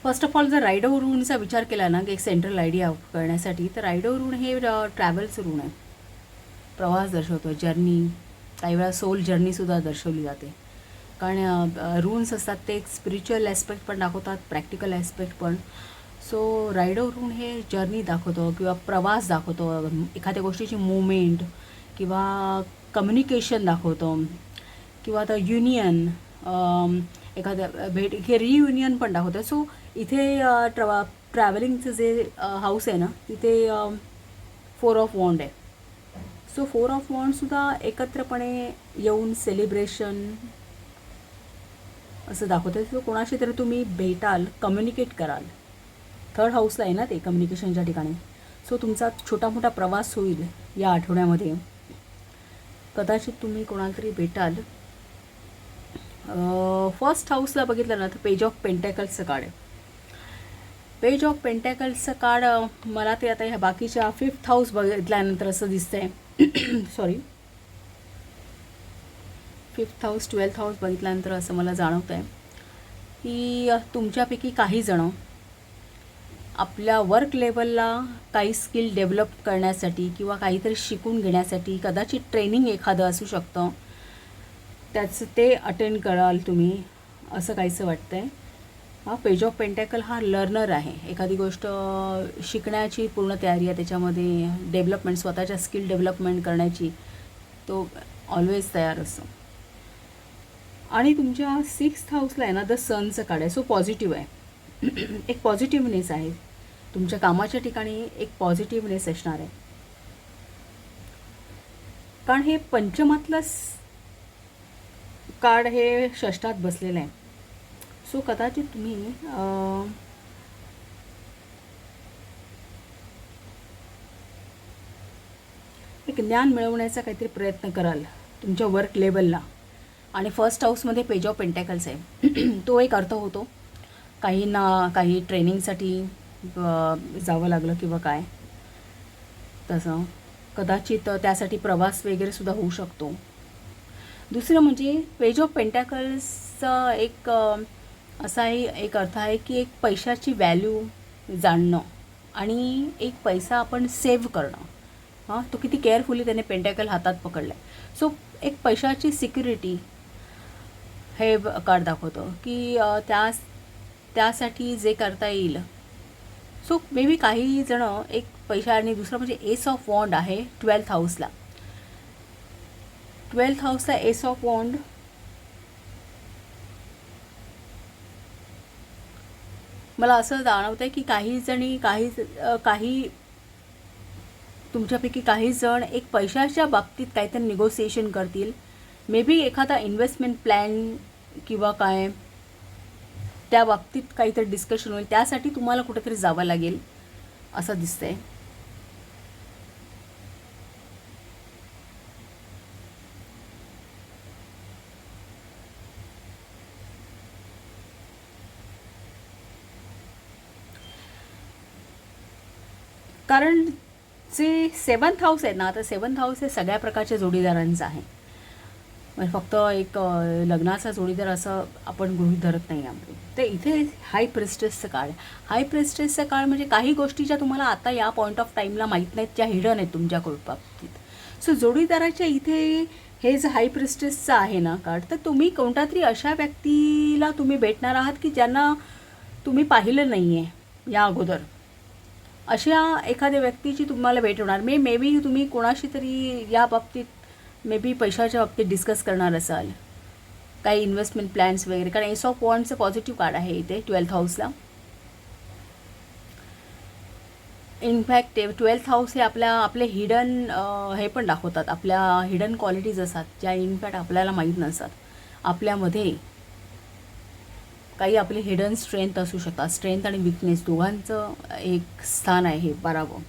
First of all जर रायडो रूनचा विचार केला ना, की एक सेंट्रल आयडिया करण्यासाठी, तर रायडो रून हे ट्रॅव्हलचं रून आहे. प्रवास दर्शवतो, जर्नी, काही वेळा सोल जर्नीसुद्धा दर्शवली जाते. कारण रून्स असतात ते एक स्पिरिच्युअल ॲस्पेक्ट पण दाखवतात, प्रॅक्टिकल ॲस्पेक्ट पण. सो रायडो रून हे जर्नी दाखवतो किंवा प्रवास दाखवतो, एखाद्या गोष्टीची मूवमेंट किंवा कम्युनिकेशन दाखवतो किंवा आता युनियन, एखाद्या भेट, हे रियुनियन पण दाखवतं. सो इथे ट्रॅव्हलिंगचं जे हाऊस आहे ना, तिथे 4 ऑफ वॉन्ड आहे. सो 4 ऑफ वॉन्डसुद्धा एकत्रपणे येऊन सेलिब्रेशन असं दाखवतं. सो कोणाशी तरी तुम्ही भेटाल, कम्युनिकेट कराल. थर्ड हाऊसला आहे ना ते कम्युनिकेशनच्या ठिकाणी. सो तुमचा छोटा मोठा प्रवास होईल या आठवड्यामध्ये. कदाचित तुम्ही कोणाला तरी भेटाल. फर्स्ट हाऊसला बघितलं ना तर पेज ऑफ पेंटॅकल्सचं कार्ड आहे. पेज ऑफ पेंटॅकल्सचं कार्ड मला ते आता ह्या बाकीच्या फिफ्थ हाऊस बघितल्यानंतर असं दिसतंय. Sorry, fifth house 12th house बघितल्यानंतर असं मला जाणवतं आहे की तुमच्यापैकी काही जणं आपल्या वर्क लेवलला काही स्किल डेव्हलप करण्यासाठी किंवा काहीतरी शिकून घेण्यासाठी कदाचित ट्रेनिंग एखादं असू शकतं, त्याचं ते अटेंड कराल तुम्ही, असं काहीसं वाटतं आहे. हा पेज ऑफ पेंटॅकल हा लर्नर आहे. एखादी गोष्ट शिकण्याची पूर्ण तयारी आहे, त्याच्यामध्ये डेव्हलपमेंट, स्वतःच्या स्किल डेव्हलपमेंट करण्याची तो ऑलवेज तयार असतो. आणि तुमच्या 6th हाऊसला आहे ना द सनचं कार्ड आहे. सो पॉझिटिव्ह आहे. एक पॉझिटिव्हनेस आहे. तुमच्या कामाच्या ठिकाणी एक पॉझिटिव्हनेस असणार आहे. कारण हे पंचमातलं कार्ड हे षष्ठात बसलेलं आहे. सो कदाचित तुम्ही एक ज्ञान मिळवण्याचा काहीतरी प्रयत्न कराल तुमच्या वर्क लेवलला. आणि फर्स्ट हाऊसमध्ये पेज ऑफ पेंटॅकल्स आहे. तो एक अर्थ होतो काहींना काही ट्रेनिंगसाठी जावं लागलं किंवा काय तसं, कदाचित त्यासाठी प्रवास वगैरे सुद्धा होऊ शकतो. दुसरं म्हणजे पेज ऑफ पेंटॅकल्सचा एक असाही एक अर्थ आहे की एक पैशाची व्हॅल्यू जाणणं आणि एक पैसा आपण सेव्ह करणं. हां, तो किती केअरफुली त्याने पेंटॅकल हातात पकडला आहे. सो एक पैशाची सिक्युरिटी हे कार्ड दाखवतं की त्यासाठी जे करता येईल. सो मे बी काही जणं एक पैसा. आणि दुसरं म्हणजे एस ऑफ वॉन्ड आहे 12th हाऊसला. 12th हाऊसला एस ऑफ वॉन्ड मला असं जाणवतं आहे की काही तुमच्यापैकी काही जण एक पैशाच्या बाबतीत काहीतरी निगोसिएशन करतील. मे बी एखादा इन्व्हेस्टमेंट प्लॅन किंवा काय त्या बाबतीत काहीतरी डिस्कशन होईल. त्यासाठी तुम्हाला कुठेतरी जावं लागेल असं दिसतंय. कारण जे 7th हाऊस आहे ना, तर 7th हाऊस हे सगळ्या प्रकारच्या जोडीदारांचं आहे. म्हणजे फक्त एक लग्नाचा जोडीदार असं आपण गृहीत धरत नाही यामध्ये. तर इथे हाय प्रिस्टेसचं काळ. हाय प्रिस्टेसचं काळ म्हणजे काही गोष्टी ज्या तुम्हाला आता या पॉईंट ऑफ टाईमला माहीत नाहीत, ज्या हिडन आहेत तुमच्या बाबतीत. सो जोडीदाराच्या इथे हे जे हाय प्रिस्टेसचं आहे ना कार्ड, तर तुम्ही कोणत्या तरी अशा व्यक्तीला तुम्ही भेटणार आहात की ज्यांना तुम्ही पाहिलं नाही आहे या अगोदर. अशा एखाद्या व्यक्तीची तुम्हाला भेट होणार. मे बी तुम्ही कोणाशी तरी या बाबतीत मे बी पैशाच्या बाबतीत डिस्कस करणार असाल, काही इन्व्हेस्टमेंट प्लॅन्स वगैरे. कारण एस ऑफ वॉन्डचं पॉझिटिव्ह कार्ड आहे इथे 12th हाऊसला. इनफॅक्ट 12th हाऊस हे आपले हिडन हे पण दाखवतात. आपल्या हिडन क्वालिटीज असतात ज्या इनफॅक्ट आपल्याला माहीत नसतात. आपल्यामध्ये काही आपले हिडन स्ट्रेंथ असू शकतात. स्ट्रेंथ आणि विकनेस दोघांचं एक स्थान आहे हे 12वं.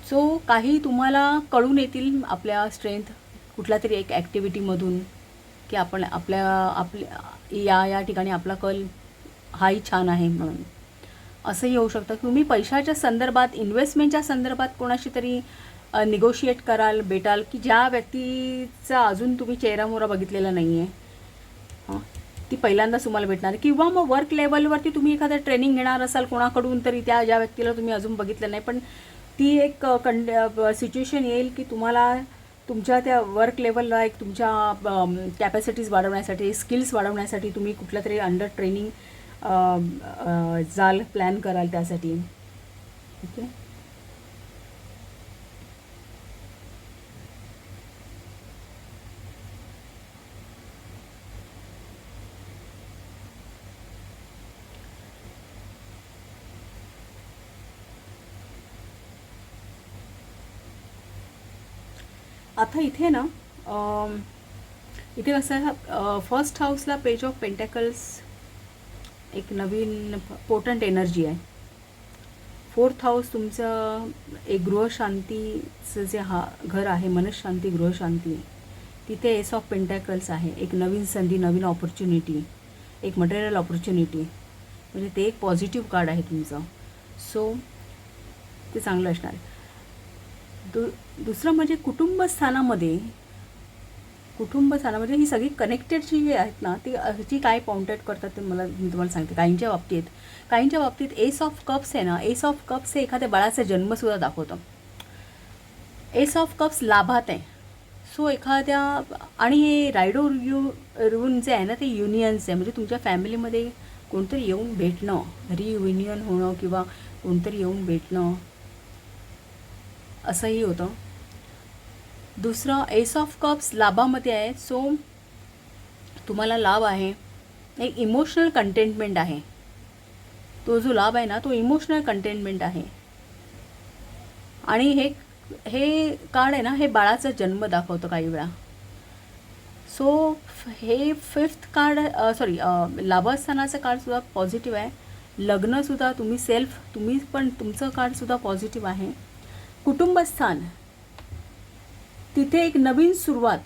सो काही तुम्हाला कळून येतील आपल्या स्ट्रेंथ कुठल्या तरी एक ॲक्टिव्हिटीमधून की आपण आपल्या या ठिकाणी आपला कल हाही छान आहे म्हणून. असंही होऊ शकतं. तुम्ही पैशाच्या संदर्भात, इन्व्हेस्टमेंटच्या संदर्भात कोणाशी तरी निगोशिएट कराल, भेटाल की ज्या व्यक्तीचा अजून तुम्ही चेहरामोहरा बघितलेला नाही आहे. हां, ती पहिल्यांदाच तुम्हाला भेटणार. किंवा मग वर्क लेवलवरती तुम्ही एखादं ट्रेनिंग घेणार असाल कोणाकडून तरी, ज्या व्यक्तीला तुम्ही अजून बघितलं नाही, पण ती एक सिच्युएशन येईल की तुम्हाला तुमच्या त्या वर्क लेवलला एक तुमच्या कॅपॅसिटीज वाढवण्यासाठी, स्किल्स वाढवण्यासाठी तुम्ही कुठल्या तरी अंडर ट्रेनिंग जाल, प्लॅन कराल त्यासाठी. ओके, आता इथे ना इथे कसं फर्स्ट हाऊसला पेज ऑफ पेंटॅकल्स एक नवीन पोटंट एनर्जी आहे. 4th हाऊस तुमचं एक गृहशांतीचं जे घर आहे, मनशांती, गृहशांती, तिथे एस ऑफ पेंटॅकल्स आहे. एक नवीन संधी, नवीन ऑपॉर्च्युनिटी, एक मटेरियल ऑपॉर्च्युनिटी, म्हणजे ते एक पॉझिटिव्ह कार्ड आहे तुमचं. सो ते चांगलं असणार. दुसरं म्हणजे कुटुंबस्थानामध्ये ही सगळी कनेक्टेड जी आहेत ना, ती जी काय पॉइंटेड करतात ते मी तुम्हाला सांगते. काहींच्या बाबतीत एस ऑफ कप्स आहे ना, एस ऑफ कप्स हे एखाद्या बाळाचा जन्मसुद्धा दाखवतं. एस ऑफ कप्स लाभात आहे. सो एखाद्या, आणि हे रायडो रून जे आहे ना, ते युनियन्स आहे. म्हणजे तुमच्या फॅमिलीमध्ये कोणतरी येऊन भेटणं, रियुनियन होणं किंवा कोणतरी येऊन भेटणं असंही होतं. दुसरं एस ऑफ कप्स लाभामध्ये आहे. सो तुम्हाला लाभ आहे, एक इमोशनल कंटेंटमेंट आहे. तो जो लाभ आहे ना, तो इमोशनल कंटेंटमेंट आहे. आणि हे कार्ड आहे ना, हे बाळाचा जन्म दाखवतं काही वेळा. सो हे 5th कार्ड, लाभस्थानाचं कार्डसुद्धा पॉझिटिव्ह आहे. लग्नसुद्धा तुम्ही पण तुमचं कार्डसुद्धा पॉझिटिव्ह आहे. कुटुंबस्थान, तिथे एक नवीन सुरुवात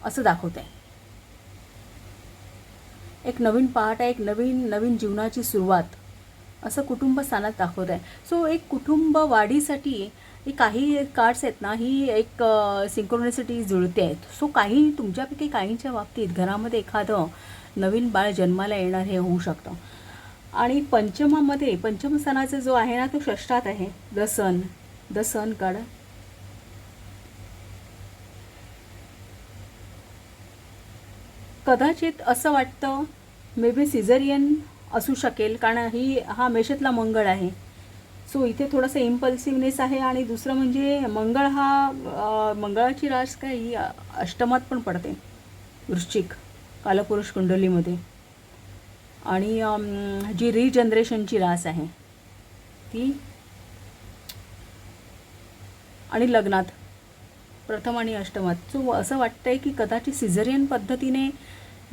असं दाखवत आहे. एक नवीन पहाट आहे, एक नवीन नवीन जीवनाची सुरुवात असं कुटुंबस्थानात दाखवत आहे. सो एक कुटुंब वाढीसाठी ही काही कार्ड्स आहेत ना, ही एक सिंक्रोनिसिटी जुळते आहेत. सो काही तुमच्यापैकी काहींच्या बाबतीत घरामध्ये एखादं नवीन बाळ जन्माला येणार हे होऊ शकतं. आणि पंचमामध्ये पंचम स्थानाचा जो आहे ना तो षष्ठात आहे. The sun card. कदाचित असं वाटतं मे बी सिझरियन असू शकेल, कारण हा मेषातला मंगळ आहे. सो इथे थोडंसं इम्पल्सिव्हनेस आहे. आणि दुसरं म्हणजे मंगळ मंगळाची रास काय ही अष्टमात पण पडते, वृश्चिक कालपुरुष कुंडलीमध्ये. आणि जी रिजनरेशनची रास आहे ती, आणि लग्नात प्रथम आणि अष्टमात. सो असं वाटतंय की कदाचित सिझरियन पद्धतीने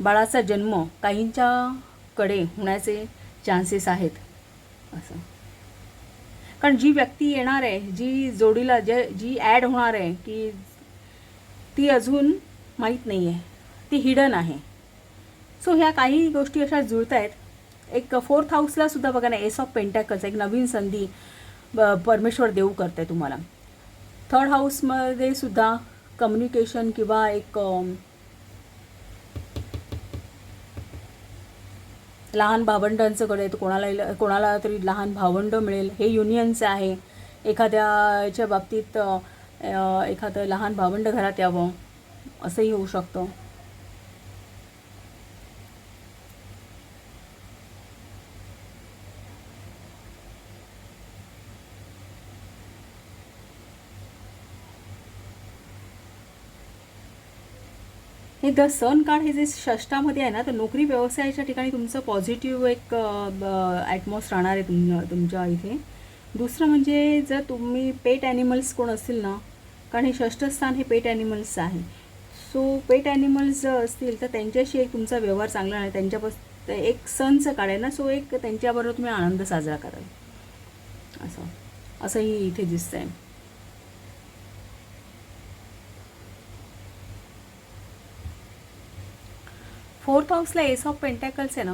बाळाचा जन्म काहींच्याकडे होण्याचे चान्सेस आहेत असं. कारण जी व्यक्ती येणार आहे, जी जोडीला जी ॲड होणार आहे की ती अजून माहीत नाही आहे, ती हिडन आहे. सो ह्या काही गोष्टी अशा जुळत आहेत. एक 4th हाऊसला सुद्धा बघा ना, एस ऑफ पेंटॅकल्स, एक नवीन संधी परमेश्वर देऊ करते तुम्हाला. 3rd हाऊसमध्ये सुद्धा कम्युनिकेशन किंवा एक लहान भावंडांचं कडे, तर कोणाला तरी लहान भावंड मिळेल, हे युनियनचं आहे. एखाद्याच्या बाबतीत एखादं लहान भावंड घरात यावं असंही होऊ शकतं. हे द सन कार्ड हे जे षष्ठामध्ये आहे ना, तर नोकरी व्यवसायाच्या ठिकाणी तुमचं पॉझिटिव्ह एक ॲटमॉस राहणार आहे तुमच्या इथे. दुसरं म्हणजे जर तुम्ही पेट ॲनिमल्स कोण असतील ना, कारण हे षष्ठ स्थान हे पेट ॲनिमल्सचं आहे. सो पेट ॲनिमल्स जर असतील तर त्यांच्याशी एक तुमचा व्यवहार चांगला आहे. त्यांच्यापासून एक सणचं कार्ड आहे ना, सो एक त्यांच्याबरोबर तुम्ही आनंद साजरा कराल असंही इथे दिसतं आहे. फोर्थ हाऊसला एस ऑफ पेंटॅकल्स आहे ना,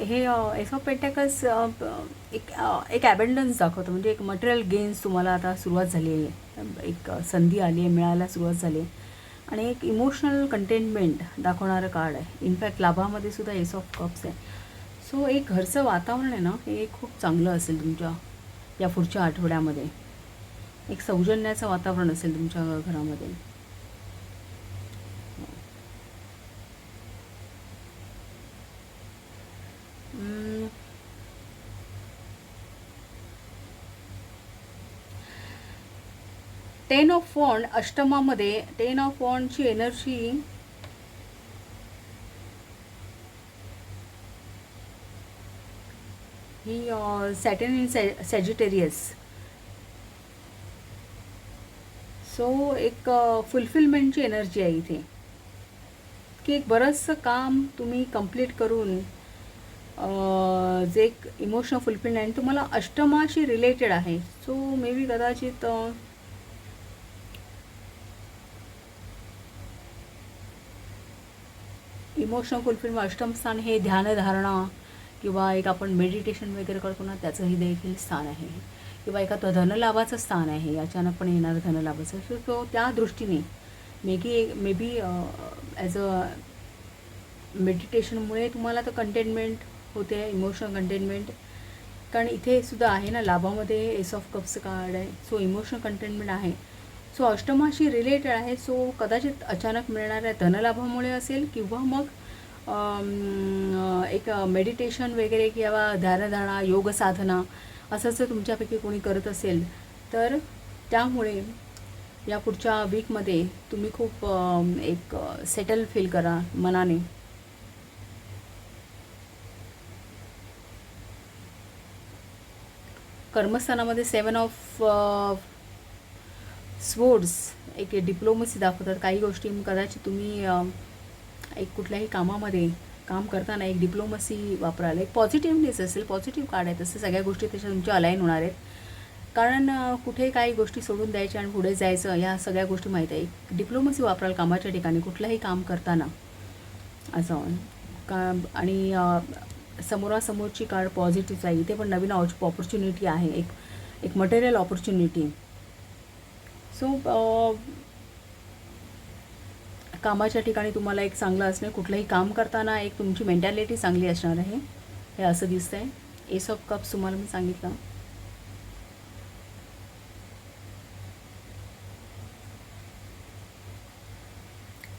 हे एस ऑफ पेंटॅकल्स एक ॲबंडन्स दाखवतं. म्हणजे एक मटेरियल गेन्स तुम्हाला आता सुरुवात झाली आहे, एक संधी आली आहे, मिळायला सुरुवात झाली आहे. आणि एक इमोशनल कंटेनमेंट दाखवणारं कार्ड आहे. इनफॅक्ट लाभामध्ये सुद्धा एस ऑफ कप्स आहे. सो एक घरचं वातावरण आहे ना, हे खूप चांगलं असेल तुमच्या या पुढच्या आठवड्यामध्ये. एक सौजन्याचं वातावरण असेल तुमच्या घरामध्ये. 10 ऑफ वॉन्ड अष्टमामध्ये, 10 ऑफ वॉन्डची एनर्जी ही सॅटर्न इन सॅजिटेरियस. सो एक फुलफिलमेंटची एनर्जी आहे इथे, की एक बरंचसं काम तुम्ही कंप्लीट करून जे एक इमोशनल फुलफिलमेंट तुम्हाला अष्टमाशी रिलेटेड आहे. सो मे बी कदाचित इमोशनल फुलफिलमेंट, अष्टम स्थान हे ध्यानधारणा किंवा एक आपण मेडिटेशन वगैरे करतो ना, त्याचंही देखील स्थान आहे. किंवा एका धनलाभाचं स्थान आहे, अचानकपणे येणारं धनलाभाचं. सो त्या दृष्टीने मे बी ॲज अ मेडिटेशनमुळे तुम्हाला तर कंटेनमेंट होते, इमोशनल कंटेनमेंट. कारण इथे सुद्धा आहे ना, लाभामध्ये एस ऑफ कप्सचं कार्ड आहे. सो इमोशनल कंटेनमेंट आहे. सो अष्टमाशी रिलेटेड आहे. सो कदाचित अचानक मिळणाऱ्या धनलाभामुळे असेल, किंवा मग एक मेडिटेशन वगैरे किंवा ध्यानधारणा, योग साधना असं जर तुमच्यापैकी कोणी करत असेल तर त्यामुळे या पुढच्या वीकमध्ये तुम्ही खूप एक सेटल फील करा मनाने. कर्मस्थानामध्ये 7 ऑफ स्वोर्ड्स एक डिप्लोमसी दाखवतात. काही गोष्टी कदाचित तुम्ही एक कुठल्याही कामामध्ये काम करताना एक डिप्लोमसी वापराल. एक पॉझिटिव्हनेस असेल, पॉझिटिव्ह कार्ड आहे, तसं सगळ्या गोष्टी त्याच्या तुमच्या अलाईन होणार आहेत. कारण कुठे काही गोष्टी सोडून द्यायच्या आणि पुढे जायचं, ह्या सगळ्या गोष्टी माहीत आहे. डिप्लोमसी वापराल कामाच्या ठिकाणी कुठलंही काम करताना असं का. आणि समोरासमोरची कार्ड पॉझिटिव्ह आहे. इथे पण नवीन ऑपॉर्च्युनिटी आहे, एक मटेरियल ऑपॉर्च्युनिटी. सो कामाच्या ठिकाणी तुम्हाला एक चांगलं असणं, कुठलंही काम करताना एक तुमची मेंटॅलिटी चांगली असणार आहे, हे असं दिसतं आहे. एस ऑफ कप्स तुम्हाला मी सांगितलं.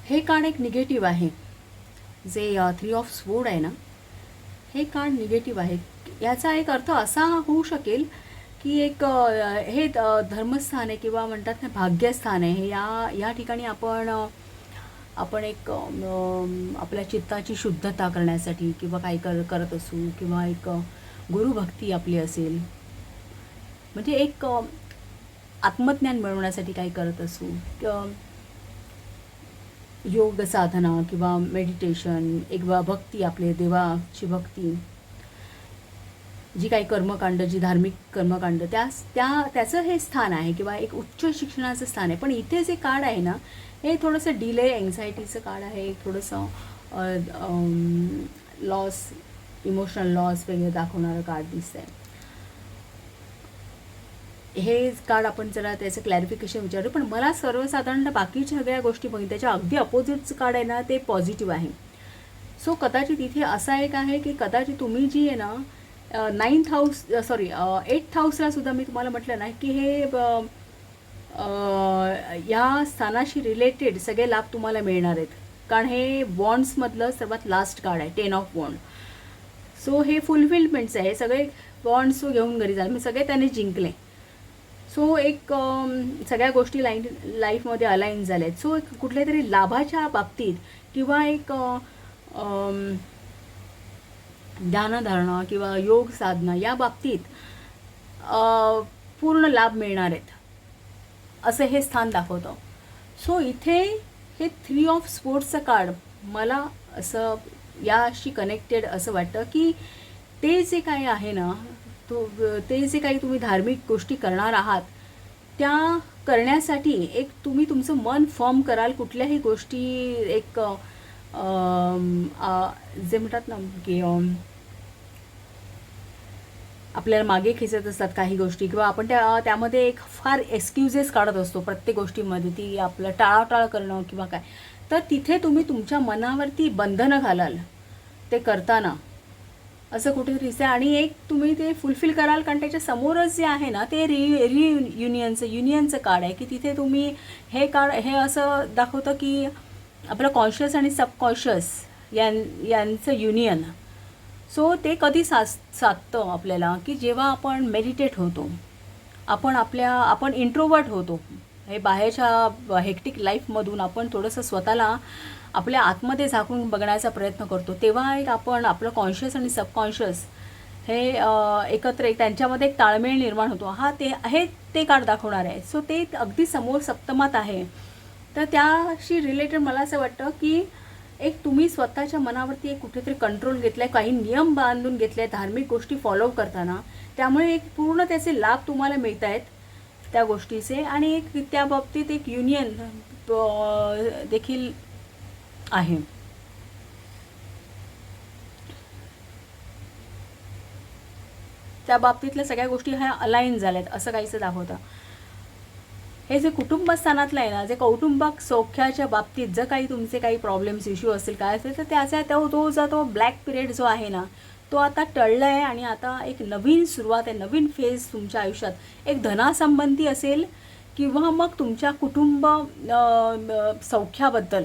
हे कार्ड एक निगेटिव्ह आहे, जे 3 ऑफ स्वोर्ड आहे ना, हे कार्ड निगेटिव्ह आहे. याचा एक अर्थ असा होऊ शकेल की एक हे धर्मस्थान आहे किंवा म्हणतात ना भाग्यस्थान आहे. या ठिकाणी आपण एक आपल्या चित्ताची शुद्धता करण्यासाठी किंवा काही करत असू, किंवा एक गुरुभक्ती आपली असेल, म्हणजे एक आत्मज्ञान मिळवण्यासाठी काही करत असू, योग साधना किंवा मेडिटेशन, एक भक्ती, आपले देवाची भक्ती, जी काही कर्मकांड, जी धार्मिक कर्मकांड, त्याचं हे स्थान आहे किंवा एक उच्च शिक्षणाचं स्थान आहे. पण इथे जे कार्ड आहे ना, हे थोडंसं डिले एन्झायटीचं कार्ड आहे, थोडंसं लॉस, इमोशनल लॉस वगैरे दाखवणारं कार्ड दिसतंय. हे कार्ड आपण जरा त्याचं क्लॅरिफिकेशन विचारू. पण मला सर्वसाधारण बाकीच्या सगळ्या गोष्टी बघितल्या, त्याच्या अगदी अपोजिटचं कार्ड आहे ना, ते पॉझिटिव्ह आहे. सो कदाचित इथे असा एक आहे की कदाचित तुम्ही जी आहे ना 8th हाऊसला सुद्धा मी तुम्हाला म्हटलं ना की हे या स्थानाशी रिलेटेड सगळे लाभ तुम्हाला मिळणार आहेत. कारण हे बॉन्ड्समधलं सर्वात लास्ट कार्ड आहे, 10 ऑफ वॉन्ड. सो हे फुलफिलमेंट्स आहे, सगळे बॉन्ड्स घेऊन घरी झाले, मी सगळे त्याने जिंकले. सो एक सगळ्या गोष्टी लाईफमध्ये अलाइन झाल्या आहेत. सो एक कुठल्या तरी लाभाच्या बाबतीत किंवा एक ध्यानधारणा किंवा योग साधना या बाबतीत पूर्ण लाभ मिळणार आहेत, असं हे स्थान दाखवतं. सो इथे हे 3 ऑफ स्वोर्ड्सचं कार्ड मला असं याशी कनेक्टेड असं वाटतं की ते जे काही आहे ना, ते जे काही तुम्ही धार्मिक गोष्टी करणार आहात, त्या करण्यासाठी एक तुम्ही तुमचं मन फर्म कराल. कुठल्याही गोष्टी एक जे म्हणतात ना की आपल्याला मागे खेचत असतात काही गोष्टी, किंवा आपण त्यामध्ये एक फार एक्सक्युजेस काढत असतो प्रत्येक गोष्टीमध्ये, ती आपलं टाळाटाळ करणं किंवा काय. तर तिथे तुम्ही तुमच्या मनावरती बंधनं घालाल ते करताना, असं कुठेतरी दिसतं. आणि एक तुम्ही ते फुलफिल कराल, कारण त्याच्या समोरच जे आहे ना ते युनियनचं कार्ड आहे, की तिथे तुम्ही हे कार्ड हे असं दाखवतं की आपलं कॉन्शियस आणि सबकॉन्शियस यांचं युनियन. सो ते कधी साधतं आपल्याला, की जेव्हा आपण मेडिटेट होतो, आपण इंट्रोवर्ट होतो, हे बाहेरच्या हेक्टिक लाईफमधून आपण थोडंसं स्वतःला आपल्या आतमध्ये झाकून बघण्याचा प्रयत्न करतो, तेव्हा एक आपलं कॉन्शियस आणि सबकॉन्शियस हे एकत्र त्यांच्यामध्ये एक ताळमेळ निर्माण होतो. ते कार्ड दाखवणार आहे. सो ते अगदी समोर सप्तमात आहे. तर त्याशी रिलेटेड मला असं वाटतं की एक तुम्ही स्वतःच्या मनावरती एक कुठेतरी कंट्रोल घेतला आहे, काही नियम बांधून घेतले आहेत धार्मिक गोष्टी फॉलो करताना, त्यामुळे एक पूर्ण त्याचे लाभ तुम्हाला मिळत आहेत त्या गोष्टीचे. आणि एक त्या बाबतीत एक युनियन देखील आहे. त्या बाबतीतल्या सगळ्या गोष्टी ह्या अलाइन झाल्यात असं काहीसं दाखवतं. हे जे कुटुंबस्थानातलं आहे ना, जे कौटुंबिक सौख्याच्या बाबतीत जर काही तुमचे काही प्रॉब्लेम्स इश्यू असतील काय असेल, तर त्याचा तो ब्लॅक पिरियड जो आहे ना, तो आता टळला आहे. आणि आता एक नवीन सुरुवात आहे, नवीन फेज तुमच्या आयुष्यात, एक धनासंबंधी असेल किंवा मग तुमच्या कुटुंब सौख्याबद्दल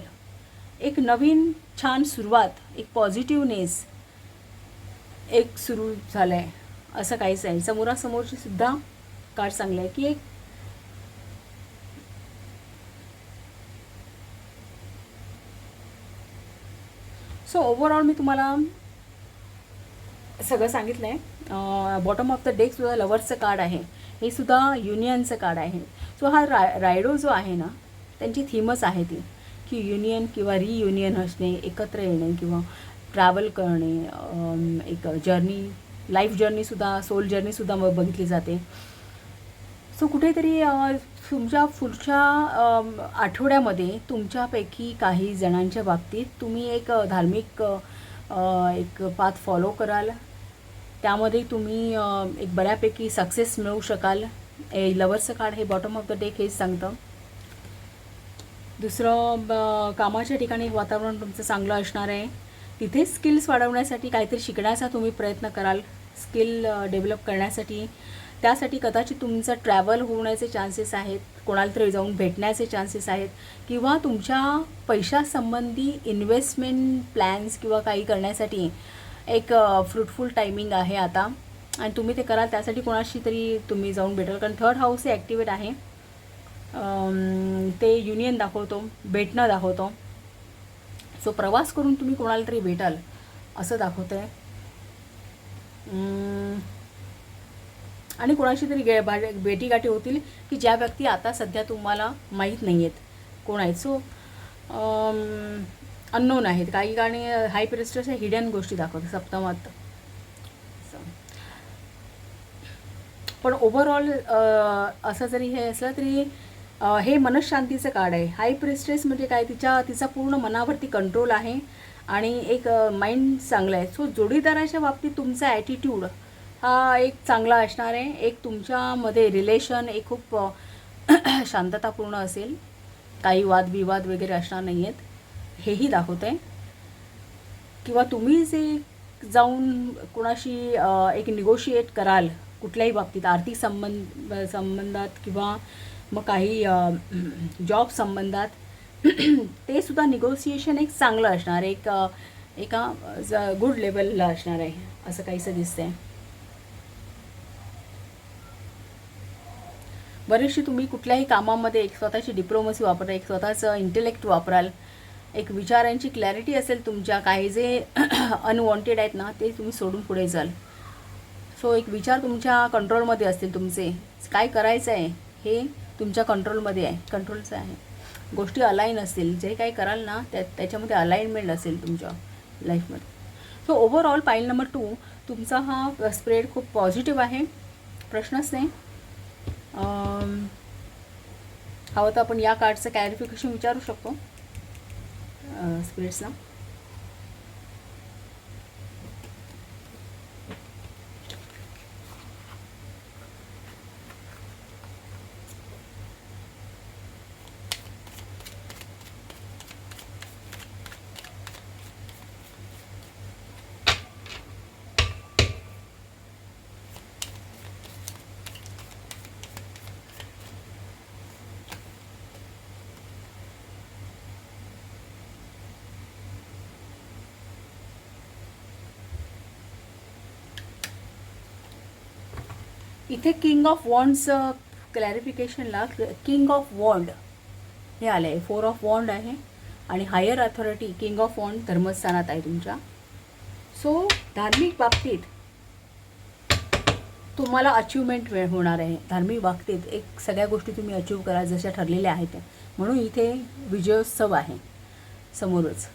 एक नवीन छान सुरुवात, एक पॉझिटिव्हनेस एक सुरू झालं आहे असं काहीच आहे. समोरासमोरची सुद्धा कार्ड चांगलं आहे की एक सो ओव्हरऑल मी तुम्हाला सगळं सांगितलं आहे. बॉटम ऑफ द डेक सुद्धा लवर्सचं कार्ड आहे, हे सुद्धा युनियनचं कार्ड आहे. सो हा रायडो जो आहे ना, त्यांची थीमच आहे ती की युनियन किंवा रियुनियन असणे, एकत्र येणे किंवा ट्रॅव्हल करणे, एक जर्नी, लाईफ जर्नीसुद्धा, सोल जर्नीसुद्धा बघितली जाते. सो कुठेतरी तुमच्या पुढच्या आठवड्यामध्ये तुमच्यापैकी काही जणांच्या बाबतीत तुम्ही एक धार्मिक एक पाथ फॉलो कराल. त्यामध्ये तुम्ही एक बऱ्यापैकी सक्सेस मिळवू शकाल. लवर्सचं कार्ड हे बॉटम ऑफ द डेक हेच सांगतं. दुसरं, कामाच्या ठिकाणी वातावरण तुमचं चांगलं असणार आहे. तिथे स्किल्स वाढवण्यासाठी काहीतरी शिकण्याचा तुम्ही प्रयत्न कराल, स्किल डेव्हलप करण्यासाठी. त्यासाठी कदाचित तुमचं ट्रॅव्हल होण्याचे चान्सेस आहेत, कोणाला तरी जाऊन भेटण्याचे चान्सेस आहेत, किंवा तुमच्या पैशासंबंधी इन्व्हेस्टमेंट प्लॅन्स किंवा काही करण्यासाठी एक फ्रुटफुल टायमिंग आहे आता, आणि तुम्ही ते कराल. त्यासाठी कोणाशी तरी तुम्ही जाऊन भेटाल, कारण थर्ड हाऊस हे ॲक्टिवेट आहे. ते युनियन दाखवतो, भेटणं दाखवतो. सो प्रवास करून तुम्ही कोणाला तरी भेटाल असं दाखवतं आहे. आणि कोणाशी तरी भेटीगाठी होतील की ज्या व्यक्ती आता सध्या तुम्हाला माहीत नाही आहेत कोण आहेत. सो अननोन आहेत. काही गाणी हाय प्रिस्टेस हे हिडन गोष्टी दाखवतात सप्तमात. पण ओव्हरऑल असं जरी हे असलं तरी हे मनशांतीचं कार्ड आहे. हाय प्रिस्टेस म्हणजे काय, तिचा पूर्ण मनावरती कंट्रोल आहे आणि एक माइंड चांगलं आहे. सो जोडीदाराच्या बाबतीत तुमचा ॲटिट्यूड हा एक चांगला असणार आहे. एक तुमच्यामध्ये रिलेशन एक खूप शांततापूर्ण असेल, काही वादविवाद वगैरे असणार नाही आहेत हेही दाखवतं आहे. किंवा तुम्ही जे जाऊन कुणाशी एक निगोशिएट कराल कुठल्याही बाबतीत, आर्थिक संबंधात किंवा मग काही जॉब संबंधात, ते सुद्धा निगोसिएशन एक चांगलं असणार, एका गुड लेवलला असणार आहे असं काहीसं दिसतंय. बरेचशी तुम्ही कुठल्याही कामामध्ये एक स्वतःची डिप्लोमसी वापराल, एक स्वतःचं इंटेलेक्ट वापराल, एक विचारांची क्लॅरिटी असेल तुमच्या. काही जे अनवॉन्टेड आहेत ना ते तुम्ही सोडून पुढे जाल. सो एक विचार तुमच्या कंट्रोलमध्ये असतील. तुमचे काय करायचं आहे हे तुमच्या कंट्रोलमध्ये आहे, कंट्रोलचं आहे. गोष्टी अलाईन असतील, जे काही कराल ना त्याच्यामध्ये अलाइनमेंट असेल तुमच्या लाईफमध्ये. सो ओव्हरऑल पाईल नंबर 2 तुमचा हा स्प्रेड खूप पॉझिटिव्ह आहे, प्रश्नच नाही. हवं तर आपण या कार्डचं क्लॅरिफिकेशन विचारू शकतो स्पिरिट्सला. इथे किंग ऑफ वॉन्ड्स क्लॅरिफिकेशनला किंग ऑफ वॉन्ड हे आलं आहे. 4 ऑफ वॉन्ड आहे आणि higher authority king of wand धर्मस्थानात आहे तुमच्या. सो धार्मिक बाबतीत तुम्हाला अचिव्हमेंट होणार आहे. धार्मिक बाबतीत एक सगळ्या गोष्टी तुम्ही अचीव करा जशा ठरलेल्या आहेत, म्हणून इथे विजयोत्सव आहे समोरच.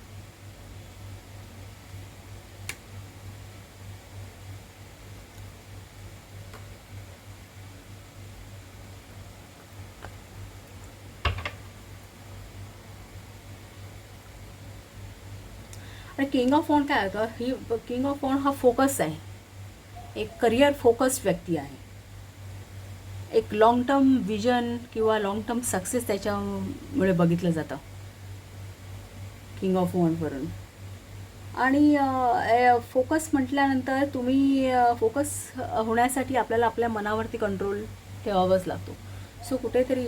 आणि किंग ऑफ वॉन्ड काय होतं, ही किंग ऑफ वॉन्ड हा फोकस आहे, एक करिअर फोकस्ड व्यक्ती आहे. एक लॉंग टर्म विजन किंवा लॉंग टर्म सक्सेस त्याच्यामुळे बघितलं जातं किंग ऑफ वॉन्डवरून. आणि फोकस म्हटल्यानंतर तुम्ही फोकस होण्यासाठी आपल्याला आपल्या मनावरती कंट्रोल ठेवावाच लागतो. सो कुठेतरी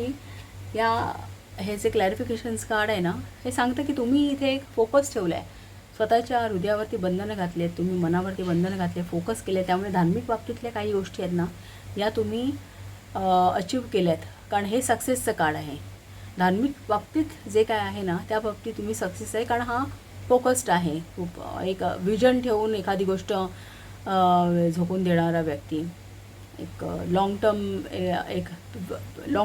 हे जे क्लॅरिफिकेशन्स कार्ड आहे ना हे सांगतं की तुम्ही इथे एक फोकस ठेवला आहे, स्वतःच्या हृदयावरती बंधनं घातली आहेत, तुम्ही मनावरती बंधनं घातले, फोकस केले. त्यामुळे धार्मिक बाबतीतल्या काही गोष्टी आहेत ना या तुम्ही अचीव केल्यात, कारण हे सक्सेसचं कार्ड आहे. धार्मिक बाबतीत जे काय आहे ना त्या बाबतीत तुम्ही सक्सेस आहे, कारण हा फोकस्ड आहे. खूप एक विजन ठेवून एखादी गोष्ट झोकून देणारा व्यक्ती, एक लॉंग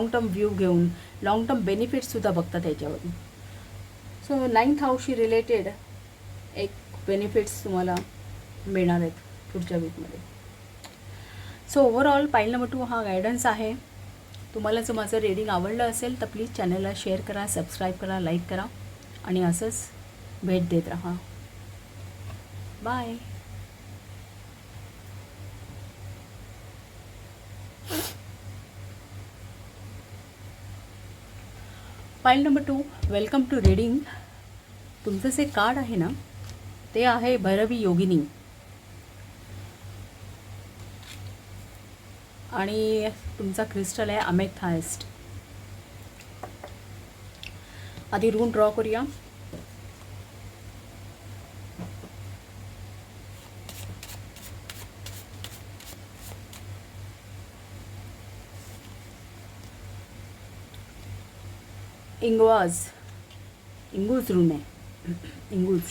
टर्म व्ह्यू घेऊन लॉंग टर्म बेनिफिट्ससुद्धा बघतात त्याच्यावरून. सो 9th हाऊसशी रिलेटेड एक बेनिफिट्स तुम्हाला मिळणार आहेत पुढच्या वीकमध्ये. सो ओव्हरऑल पाईल नंबर 2 हा गायडन्स आहे. तुम्हाला जर माझं रीडिंग आवडलं असेल तर प्लीज चॅनलला शेअर करा, सबस्क्राईब करा, लाईक करा आणि असंच भेट देत राहा. Bye. File number 2, welcome to reading. तुमचं जे कार्ड आहे ना ते आहे भैरवी योगिनी आणि तुमचा क्रिस्टल आहे अमेथाइस्ट. आधी रून ड्रॉ करूया. इंगूज रून आहे. इंगूज.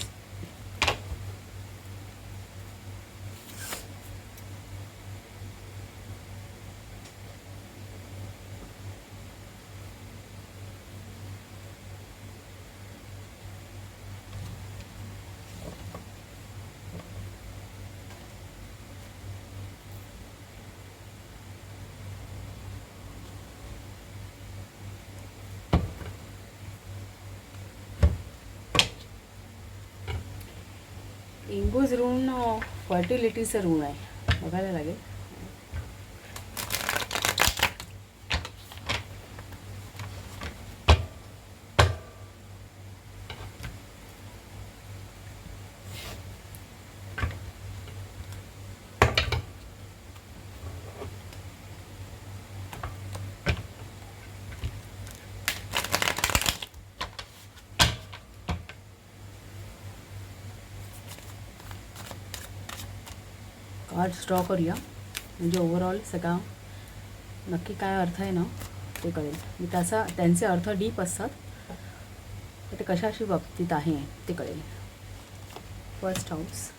इंगूज ऋण फर्टिलिटीचं ऋण आहे, बघायला लागेल. कार्ड्स ड्रॉ करूया म्हणजे ओव्हरऑल सगळा नक्की काय अर्थ आहे ना ते कळेल. मी त्यांचे अर्थ डीप असतात, तर ते कशाशी बाबतीत आहे ते कळेल. First house,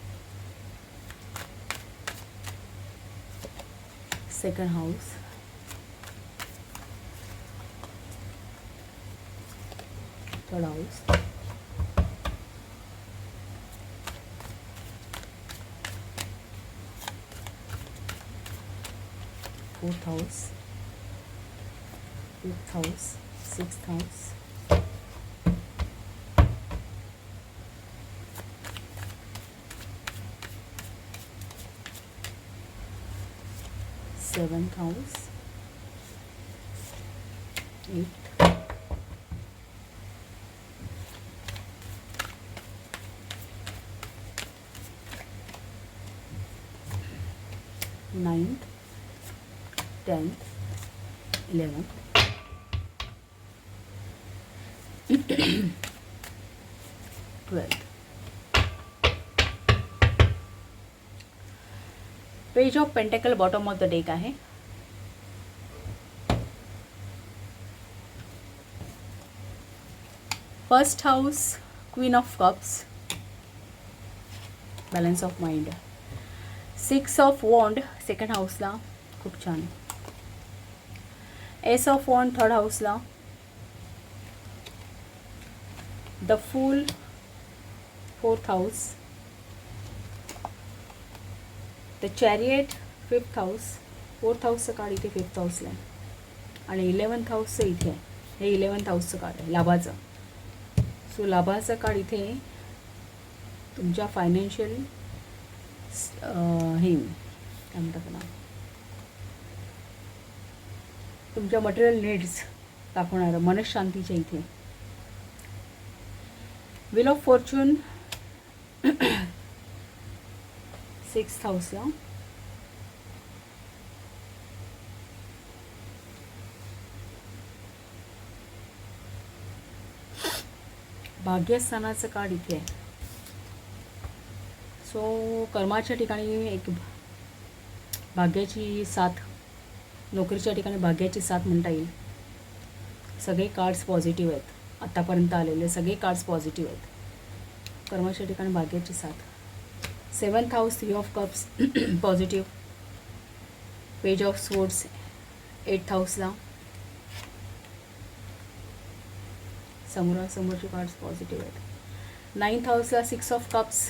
second house, third house, fourth house, fifth house, sixth house, seventh house, eighth, ninth, 10th, 11th, 12th. Page of pentacle bottom of the deck आहे. First house queen of cups, balance of mind. 6 of wand second हाऊसला, खूप छान. Ace of wand third हाऊसला. The fool fourth house. The chariot fifth house. Fourth हाऊसचं card इथे fifth हाऊसला आहे आणि 11th हाऊसचं इथे आहे. हे 11th हाऊसचं कार्ड आहे लाभाचं. सो लाभाचं कार्ड इथे तुमच्या फायनान्शियल हे काय म्हणतात ना, तुमच्या मटेरियल नीड्स दाखवणारं मनशांतीच्या इथे. व्हील ऑफ फॉर्च्यून 6th हाऊसला. भाग्यस्थानाचं कार्ड इथे आहे. सो कर्माच्या ठिकाणी एक भाग्याची साथ, नोकरीच्या ठिकाणी भाग्याची साथ म्हणता येईल. सगळे कार्ड्स पॉझिटिव्ह आहेत. आत्तापर्यंत आलेले सगळे कार्ड्स पॉझिटिव्ह आहेत. कर्माच्या ठिकाणी भाग्याची साथ. 7th house 3 of cups positive. Page of swords 8th हाऊसला. समोरासमोरचे कार्ड्स पॉझिटिव्ह आहेत. 9th हाऊसला 6 of cups.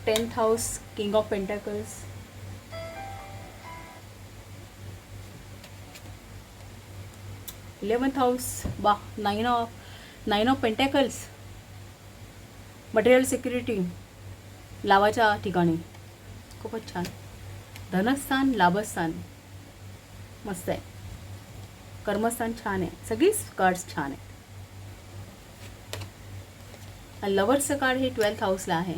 10th house king of pentacles. 11th house, बा nine of pentacles, material security, लावाच्या ठिकाणी, खूपच छान. धनस्थान, लाभस्थान मस्त आहे. कर्मस्थान छान आहे. सगळीच कार्ड्स छान आहेत. लवर्सचं कार्ड हे 12th हाऊसला आहे.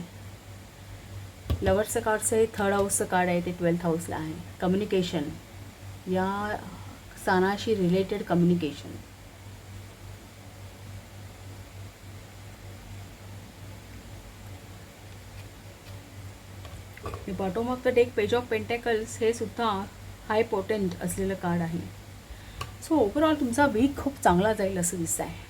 लवर्सचं कार्डचं हे 3rd हाऊसचं कार्ड आहे, ते 12th हाऊसला आहे. कम्युनिकेशन, या स्थानाशी related communication. Bottom of the deck page of pentacles हे सुद्धा हाय पोटेंट असलेलं कार्ड आहे. सो ओव्हरऑल तुमचा वीक खूप चांगला जाईल असं दिसत आहे.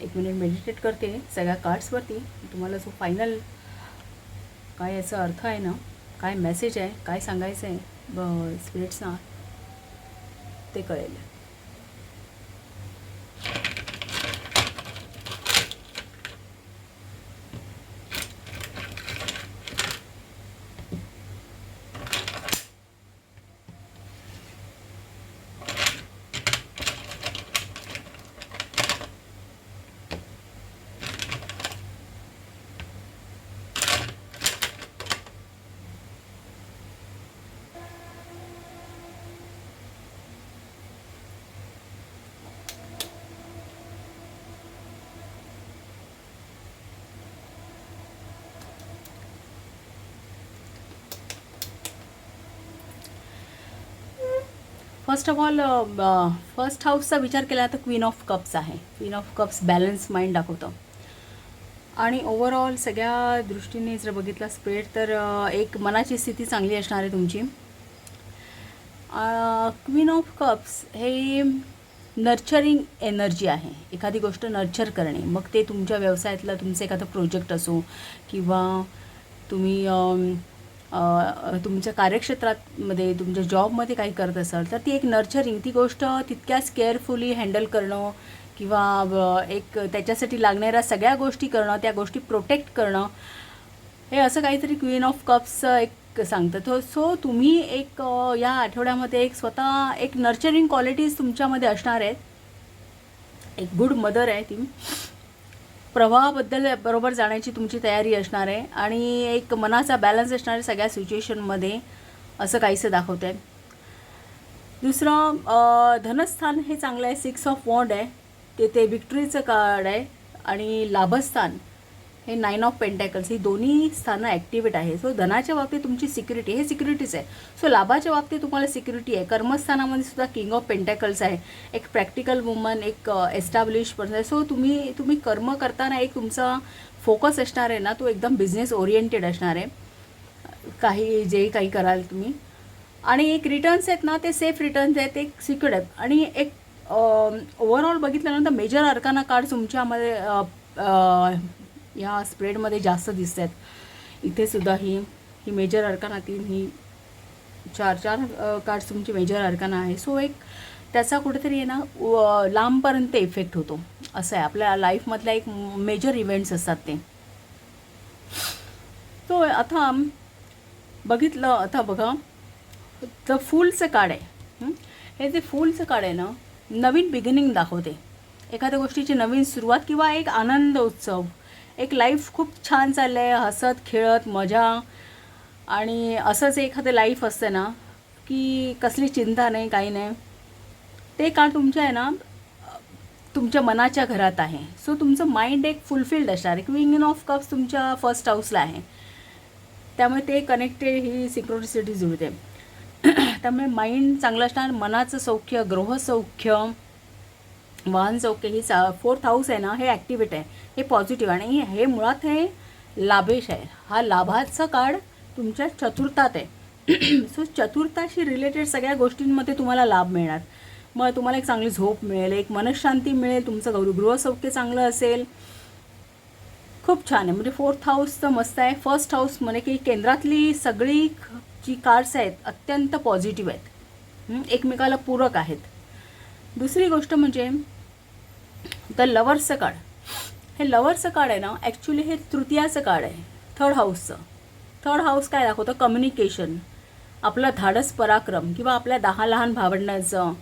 एक मिनिट मेडिटेट करते सगळ्या कार्ड्सवरती. तुम्हाला जो फायनल काय याचा अर्थ आहे ना, काय मेसेज आहे, काय सांगायचं आहे स्पिरिट्सना, ते कळेल. फर्स्ट ऑफ ऑल फर्स्ट हाऊसचा विचार केला तर क्वीन ऑफ कप्स आहे. Queen of cups balance mind दाखवतं. आणि ओव्हरऑल सगळ्या दृष्टीने जर बघितला स्पिरिट तर एक मनाची स्थिती चांगली असणार आहे तुमची. क्वीन ऑफ कप्स हे नर्चरिंग एनर्जी आहे. एखादी गोष्ट नर्चर करणे, मग ते तुमच्या व्यवसायातलं तुमचं एखादं प्रोजेक्ट असो किंवा तुम्ही तुमच्या कार्यक्षेत्रामध्ये तुमच्या जॉबमध्ये काही करत असाल तर ती एक नर्चरिंग, ती गोष्ट तितक्याच केअरफुली हँडल करणं किंवा एक त्याच्यासाठी लागणाऱ्या सगळ्या गोष्टी करणं, त्या गोष्टी प्रोटेक्ट करणं, हे असं काहीतरी क्वीन ऑफ कप्स एक सांगतं. तो सो तुम्ही एक या आठवड्यामध्ये एक स्वतः एक नर्चरिंग क्वालिटीज तुमच्यामध्ये असणार आहेत. एक गुड मदर आहे ती. प्रवाहाबद्दल बरोबर जाण्याची तुमची तयारी असणार आहे आणि एक मनाचा बॅलन्स असणार आहे सगळ्या सिच्युएशनमध्ये, असं काहीसं दाखवतं आहे. दुसरं धनस्थान हे चांगलं आहे. 6 ऑफ वॉन्ड आहे, ते विक्ट्रीचं कार्ड आहे. आणि लाभस्थान हे 9 ऑफ पेंटॅकल्स, ही दोन्ही स्थानं ॲक्टिवेट आहे. सो धनाच्या बाबतीत तुमची सिक्युरिटी, हे सिक्युरिटीच आहे. सो लाभाच्या बाबतीत तुम्हाला सिक्युरिटी आहे. कर्मस्थानामध्ये सुद्धा किंग ऑफ पेंटॅकल्स आहे. एक प्रॅक्टिकल वुमन, एक एस्टॅब्लिश पर्सन आहे. सो तुम्ही कर्म करताना एक तुमचा फोकस असणार आहे ना, तो एकदम बिझनेस ओरिएंटेड असणार आहे. जे काही कराल तुम्ही. आणि एक रिटर्न्स आहेत ना, ते सेफ रिटर्न्स आहेत, एक सिक्युअर्ड आहेत. आणि एक ओव्हरऑल बघितल्यानंतर मेजर अर्काना कार्ड तुमच्यामध्ये या स्प्रेडमध्ये जास्त दिसत आहेत. इथे सुद्धा ही मेजर अर्कानातील ही 4 कार्ड्स तुमची मेजर अर्काना आहे. सो एक त्याचा कुठेतरी आहे ना लांबपर्यंत इफेक्ट होतो, असं आहे. आपल्या लाईफमधल्या एक मेजर इव्हेंट्स असतात ते. तो आता बघितलं, आता बघा द फूलचं कार्ड आहे. हे जे फूलचं कार्ड आहे ना, नवीन बिगिनिंग दाखवते. एखाद्या गोष्टीची नवीन सुरुवात किंवा एक आनंद उत्सव, एक लाईफ खूप छान चाललं आहे, हसत खेळत मजा. आणि असंच एखादं लाईफ असतं ना की कसली चिंता नाही, काही नाही. ते काळ तुमच्या आहे ना तुमच्या मनाच्या घरात आहे. सो तुमचं माइंड एक फुलफिल्ड असणार आहे. क्वीन ऑफ कप्स तुमच्या फर्स्ट हाऊसला आहे, त्यामुळे ते कनेक्टेड, ही सिक्रोनिसिटी जुळते. त्यामुळे माइंड चांगलं असणार. मनाचं सौख्य, गृहसौख्य, वाहन सौख्य, ही 4th हाऊस आहे ना, हे ॲक्टिवेट आहे, हे पॉझिटिव्ह. आणि हे मुळात हे लाभेश आहे. हा लाभाचा कार्ड तुमच्या चतुर्थात आहे. सो चतुर्थाशी रिलेटेड सगळ्या गोष्टींमध्ये तुम्हाला लाभ मिळणार. मग तुम्हाला एक चांगली झोप मिळेल, एक मनशांती मिळेल, तुमचं गृहसौख्य चांगलं असेल. खूप छान आहे. म्हणजे 4th हाऊस तर मस्त आहे. फर्स्ट हाऊस म्हणजे की केंद्रातली सगळी जी कार्ड्स आहेत अत्यंत पॉझिटिव्ह आहेत, एकमेकाला पूरक आहेत. दुसरी गोष्ट म्हणजे द लवर्सचं कार्ड. हे लवर्सचं कार्ड आहे ना, ॲक्च्युली हे तृतीयाचं कार्ड आहे, 3rd हाऊसचं. 3rd हाऊस काय दाखवतं? कम्युनिकेशन, आपलं धाडस पराक्रम किंवा आपल्या 10 लहान भावंडांचं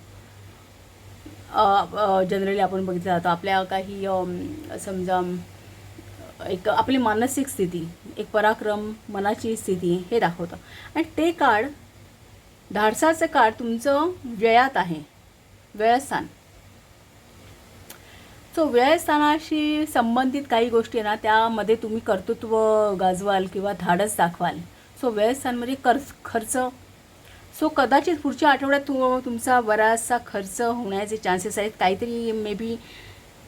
जनरली आपण बघितलं जातं आपल्या काही समजा एक आपली मानसिक स्थिती, एक पराक्रम मनाची स्थिती हे दाखवतं. आणि ते कार्ड धाडसाचं कार्ड तुमचं व्ययात आहे, व्ययस्थान. सो व्ययस्थानाशी संबंधित काही गोष्टी आहे ना, त्यामध्ये तुम्ही कर्तृत्व गाजवाल किंवा धाडस दाखवाल. सो व्ययस्थान म्हणजे खर्च. सो कदाचित पुढच्या आठवड्यात तुमचा बराचसा खर्च होण्याचे चान्सेस आहेत. काहीतरी मे बी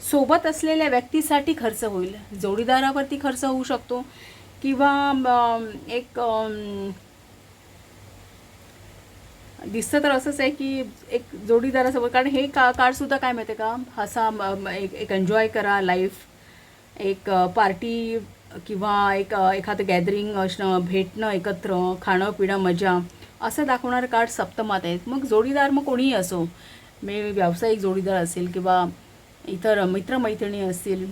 सोबत असलेल्या व्यक्तीसाठी खर्च होईल, जोडीदारावरती खर्च होऊ शकतो किंवा एक दिसतं तर असंच आहे की एक जोडीदारासोबत. कारण हे कार्डसुद्धा काय माहिती आहे का, असा एक एन्जॉय करा लाईफ, एक पार्टी किंवा एक एखादं गॅदरिंग असणं, भेटणं, एकत्र खाणं पिणं मजा असं दाखवणारे कार्ड सप्तमात आहेत. मग जोडीदार मग कोणीही असो, व्यावसायिक जोडीदार असेल किंवा इतर मित्रमैत्रिणी असतील,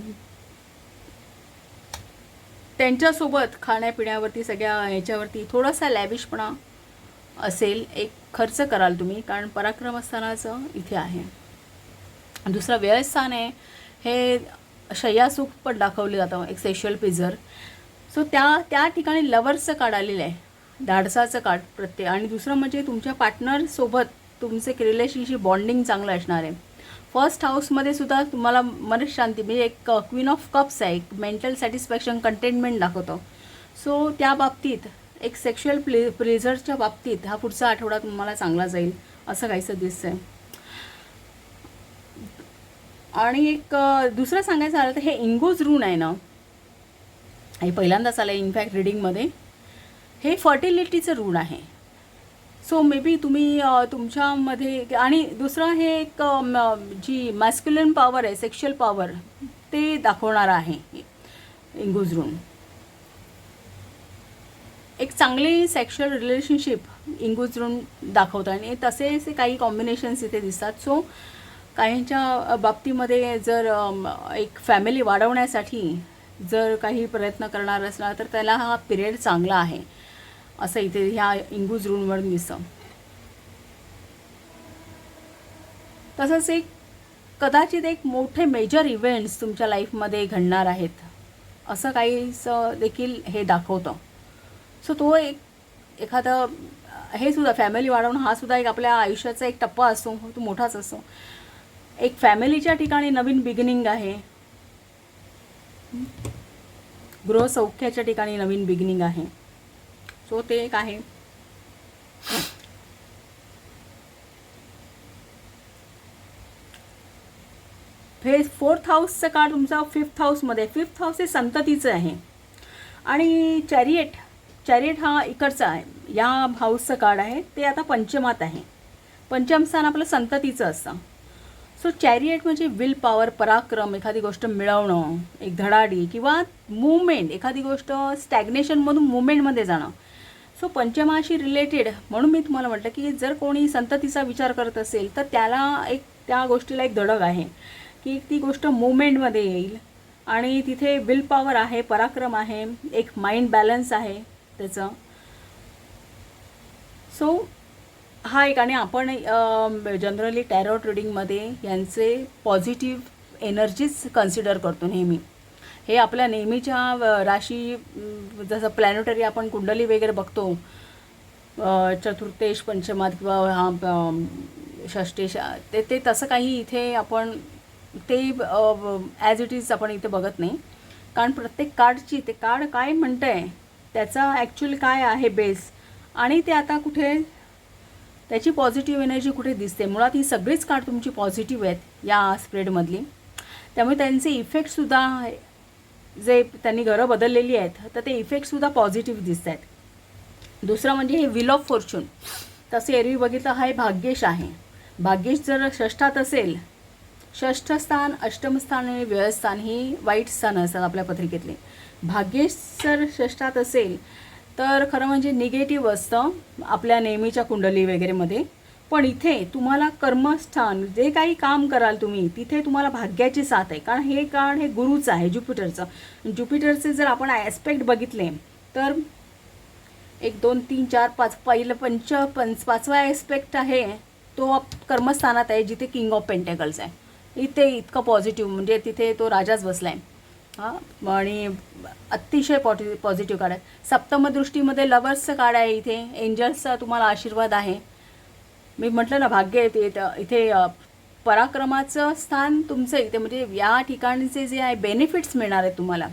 त्यांच्यासोबत खाण्यापिण्यावरती सगळ्या ह्याच्यावरती थोडासा लॅविशपणा असेल, एक खर्च कराल तुम्ही, कारण पराक्रमस्थानाचं इथे आहे. दुसरा व्ययस्थान आहे, हे शय्यासुख पण दाखवले जातं, एक सेक्शुअल प्लेजर. सो त्या ठिकाणी लवर्सचं कार्ड आलेलं आहे, धाडसाचं कार्ड प्रत्येक. आणि दुसरं म्हणजे तुमच्या पार्टनरसोबत तुमचं एक रिलेशनशिप बॉन्डिंग चांगलं असणार आहे. फर्स्ट हाऊसमध्ये सुद्धा तुम्हाला मनशांती म्हणजे एक क्वीन ऑफ कप्स आहे, एक मेंटल सॅटिस्फॅक्शन कंटेनमेंट दाखवतो. सो त्या बाबतीत एक सेक्शुअल प्लेजरच्या बाबतीत हा पुढचा आठवडा तुम्हाला चांगला जाईल असं काहीसं दिसतंय. आणि एक दुसरं सांगायचं झालं तर हे इंगोज रून आहे ना, हे पहिल्यांदाच आलं आहे इनफॅक्ट रीडिंगमध्ये. हे फर्टिलिटीचं ऋण आहे. सो मे बी तुम्ही तुमच्यामध्ये, आणि दुसरं हे एक जी मॅस्क्युलिन पॉवर आहे, सेक्शुअल पॉवर ते दाखवणारं आहे इंगोज ऋण. एक चांगली सेक्शुअल रिलेशनशिप इंगोज ऋण दाखवतं आणि तसेच काही कॉम्बिनेशन्स इथे दिसतात. सो काहींच्या बाबतीमध्ये जर एक फॅमिली वाढवण्यासाठी जर काही प्रयत्न करणार असला तर त्याला हा पिरियड चांगला आहे असं इथे ह्या इंगूज ऋणवरून दिसतं. तसंच एक कदाचित एक मोठे मेजर इव्हेंट्स तुमच्या लाईफमध्ये घडणार आहेत असं काहीसं देखील हे दाखवतं. सो तो एखादा हे सुद्धा फॅमिली वाढवणं हा सुद्धा एक आपल्या आयुष्याचा एक टप्पा असतो, तो मोठाच असतो. एक फॅमिलीच्या ठिकाणी नवीन बिगिनिंग आहे, गृहसौख्याच्या ठिकाणी नवीन बिगिनिंग आहे. सो ते एक आहे. हे 4th हाऊसचं कार्ड तुमचा 5th हाऊसमध्ये, 5th हाऊस हे संततीचं आहे. आणि चॅरिएट हा इकडचा आहे, या हाऊसचं कार्ड आहे, ते आता पंचमात आहे. पंचम स्थान आपलं संततीचं असतं. सो चॅरिएट म्हणजे विल पॉवर, पराक्रम, एखादी गोष्ट मिळवणं, एक धडाडी किंवा मूवमेंट, एखादी गोष्ट स्टॅग्नेशनमधून मूवमेंटमध्ये जाणं. सो पंचमाशी रिलेटेड म्हणून मी तुम्हाला म्हटलं की जर कोणी संततीचा विचार करत असेल तर त्याला एक त्या गोष्टीला एक धडक आहे की ती गोष्ट मूवमेंटमध्ये येईल. आणि तिथे विल पॉवर आहे, पराक्रम आहे, एक माइंड बॅलन्स आहे त्याचं. सो हा एक. आणि आपण जनरली टॅरोट रीडिंगमध्ये यांचे पॉझिटिव्ह एनर्जीज कन्सिडर करतो नेहमी. हे आपल्या नेहमीच्या राशी जसं प्लॅनेटरी आपण कुंडली वगैरे बघतो, चतुर्थेश पंचमात किंवा हा षष्टेश, ते तसं काही इथे आपण ते ॲज इट इज आपण इथे बघत नाही. कारण प्रत्येक कार्डची ते कार्ड काय म्हणतं आहे त्याचा ॲक्च्युअली काय आहे बेस, आणि ते आता कुठे त्याची पॉझिटिव्ह एनर्जी कुठे दिसते. मुळात ही सगळीच कार्ड तुमची पॉझिटिव्ह आहेत या स्प्रेडमधली, त्यामुळे त्यांचे इफेक्टसुद्धा जे त्यांनी घरं बदललेली आहेत तर ते इफेक्टसुद्धा पॉझिटिव्ह दिसत आहेत. दुसरं म्हणजे हे व्हील ऑफ फॉर्च्यून, तसे एरवी बघितलं हा भाग्येश आहे. भाग्येश जर षष्ठात असेल, षष्ठ स्थान, अष्टम स्थान आणि व्ययस्थान ही वाईट स्थान असतात आपल्या पत्रिकेतले. भाग्येश जर षष्ठात असेल तर खरं म्हणजे निगेटिव्ह असतं आपल्या नेहमीच्या कुंडली वगैरेमध्ये. पण इथे तुम्हाला कर्मस्थान जे काही काम कराल तुम्ही तिथे तुम्हाला भाग्याची साथ आहे. कारण हे कार्ड हे गुरुचं आहे, ज्युपिटरचं. ज्युपिटरचे जर आपण ॲस्पेक्ट बघितले तर 1 2 3 4 5 पहिलं पाचवा ॲस्पेक्ट आहे तो कर्मस्थानात आहे, जिथे किंग ऑफ पेंटेकल्स आहे. इथे इतकं पॉझिटिव्ह, म्हणजे तिथे तो राजाच बसला आहे. आणि अतिशय पॉझिटिव्ह कार्ड आहे. सप्तम दृष्टीमध्ये लवर्सचं कार्ड आहे. इथे एंजल्सचा तुम्हाला आशीर्वाद आहे. मी म्हटलं ना, भाग्य आहे इथे पराक्रमाचं स्थान तुमचं इथे, म्हणजे या ठिकाणचे जे आहे बेनिफिट्स मिळणार आहेत तुम्हाला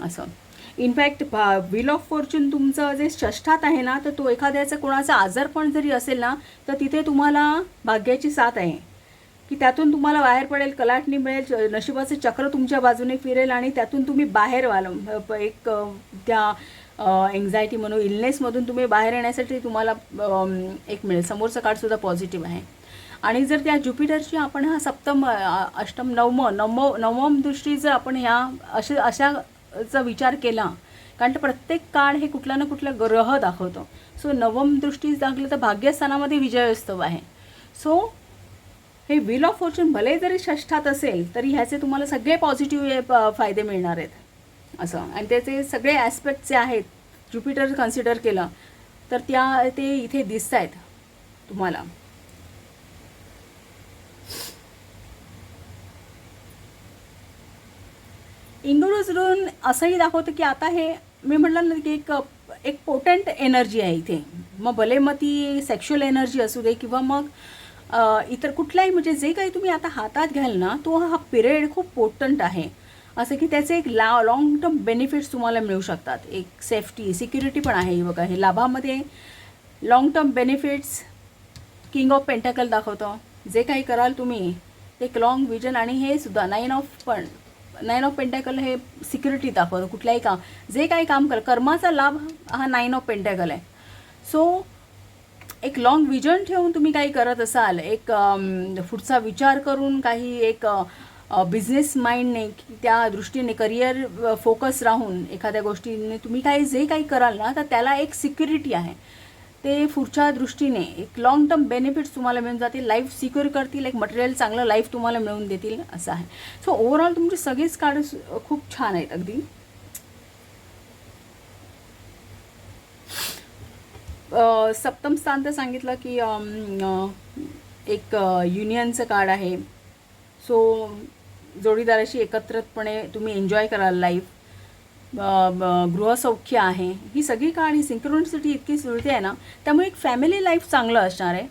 असं. इनफॅक्ट व्हील ऑफ फॉर्च्यून तुमचं जे षष्ठात आहे ना, तर तो एखाद्याचं कोणाचा आजारपण जरी असेल ना, तर तिथे तुम्हाला भाग्याची साथ आहे की त्यातून तुम्हाला बाहेर पडेल, कलाटणी मिळेल, नशिबाचं चक्र तुमच्या बाजूने फिरेल आणि त्यातून तुम्ही बाहेर व्हाल. एक त्या एन्झायटी म्हणून इलनेसमधून तुम्ही बाहेर येण्यासाठी तुम्हाला एक मिळेल. समोरचं कार्डसुद्धा पॉझिटिव्ह आहे. आणि जर त्या ज्युपिटरची आपण हा सप्तम अष्टम नवम दृष्टी जर आपण ह्या अशाचा विचार केला, कारण प्रत्येक कार्ड हे कुठला ना कुठला ग्रह दाखवतो. सो नवम दृष्टी दाखवलं तर भाग्यस्थानामध्ये विजयोत्सव आहे. सो हे व्हील ऑफ फॉर्च्यून भले जरी षष्ठात असेल तरी ह्याचे तुम्हाला सगळे पॉझिटिव्ह फायदे मिळणार आहेत असं. आणि त्याचे सगळे ॲस्पेक्ट जे आहेत ज्युपिटर कन्सिडर केलं तर ते इथे दिसत आहेत तुम्हाला. इंग्रज रूल असंही दाखवतं की आता हे मी म्हटलं ना की एक पोटंट एनर्जी आहे इथे. मग भले मग ती सेक्शुअल एनर्जी असू दे किंवा मग इतर कुठलाही, म्हणजे जे काही तुम्ही आता हातात घ्याल ना, तो हा पिरियड खूप पोटंट आहे. असं की त्याचे एक लाँग टर्म बेनिफिट्स तुम्हाला मिळू शकतात. एक सेफ्टी सिक्युरिटी पण आहे. बघा, हे लाभामध्ये long term benefits king of pentacle दाखवतं. जे काही कराल तुम्ही ते एक लाँग विजन. आणि हे सुद्धा नाईन ऑफ पेंटाकल हे सिक्युरिटी दाखवतं. कुठल्याही काम, जे काही काम कर्माचा लाभ हा 9 ऑफ पेंटाकल आहे. सो एक लाँग विजन ठेवून तुम्ही काही करत असाल, एक पुढचा विचार करून काही एक बिझनेस माइंडने त्या दृष्टीने करिअर फोकस राहून एखाद्या गोष्टीने तुम्ही जे काही कराल ना, तर त्याला एक सिक्युरिटी आहे. ते पुढच्या दृष्टीने एक लाँग टर्म बेनिफिट्स तुम्हाला मिळून जातील, लाईफ सिक्युअर करतील, एक मटेरियल चांगलं लाईफ तुम्हाला मिळवून देतील असं आहे. सो ओव्हरऑल तुमची सगळीच कार्ड खूप छान आहेत अगदी. सप्तम स्थान तर सांगितलं की एक युनियनचं कार्ड आहे. सो जोडीदाराशी एकत्रितपणे तुम्ही एन्जॉय कराल लाईफ. गृहसौख्य आहे. ही सगळी कार्ड, ही सिंक्रोनिसिटी इतकी जुळते आहे ना, त्यामुळे एक फॅमिली लाईफ चांगलं असणार आहे.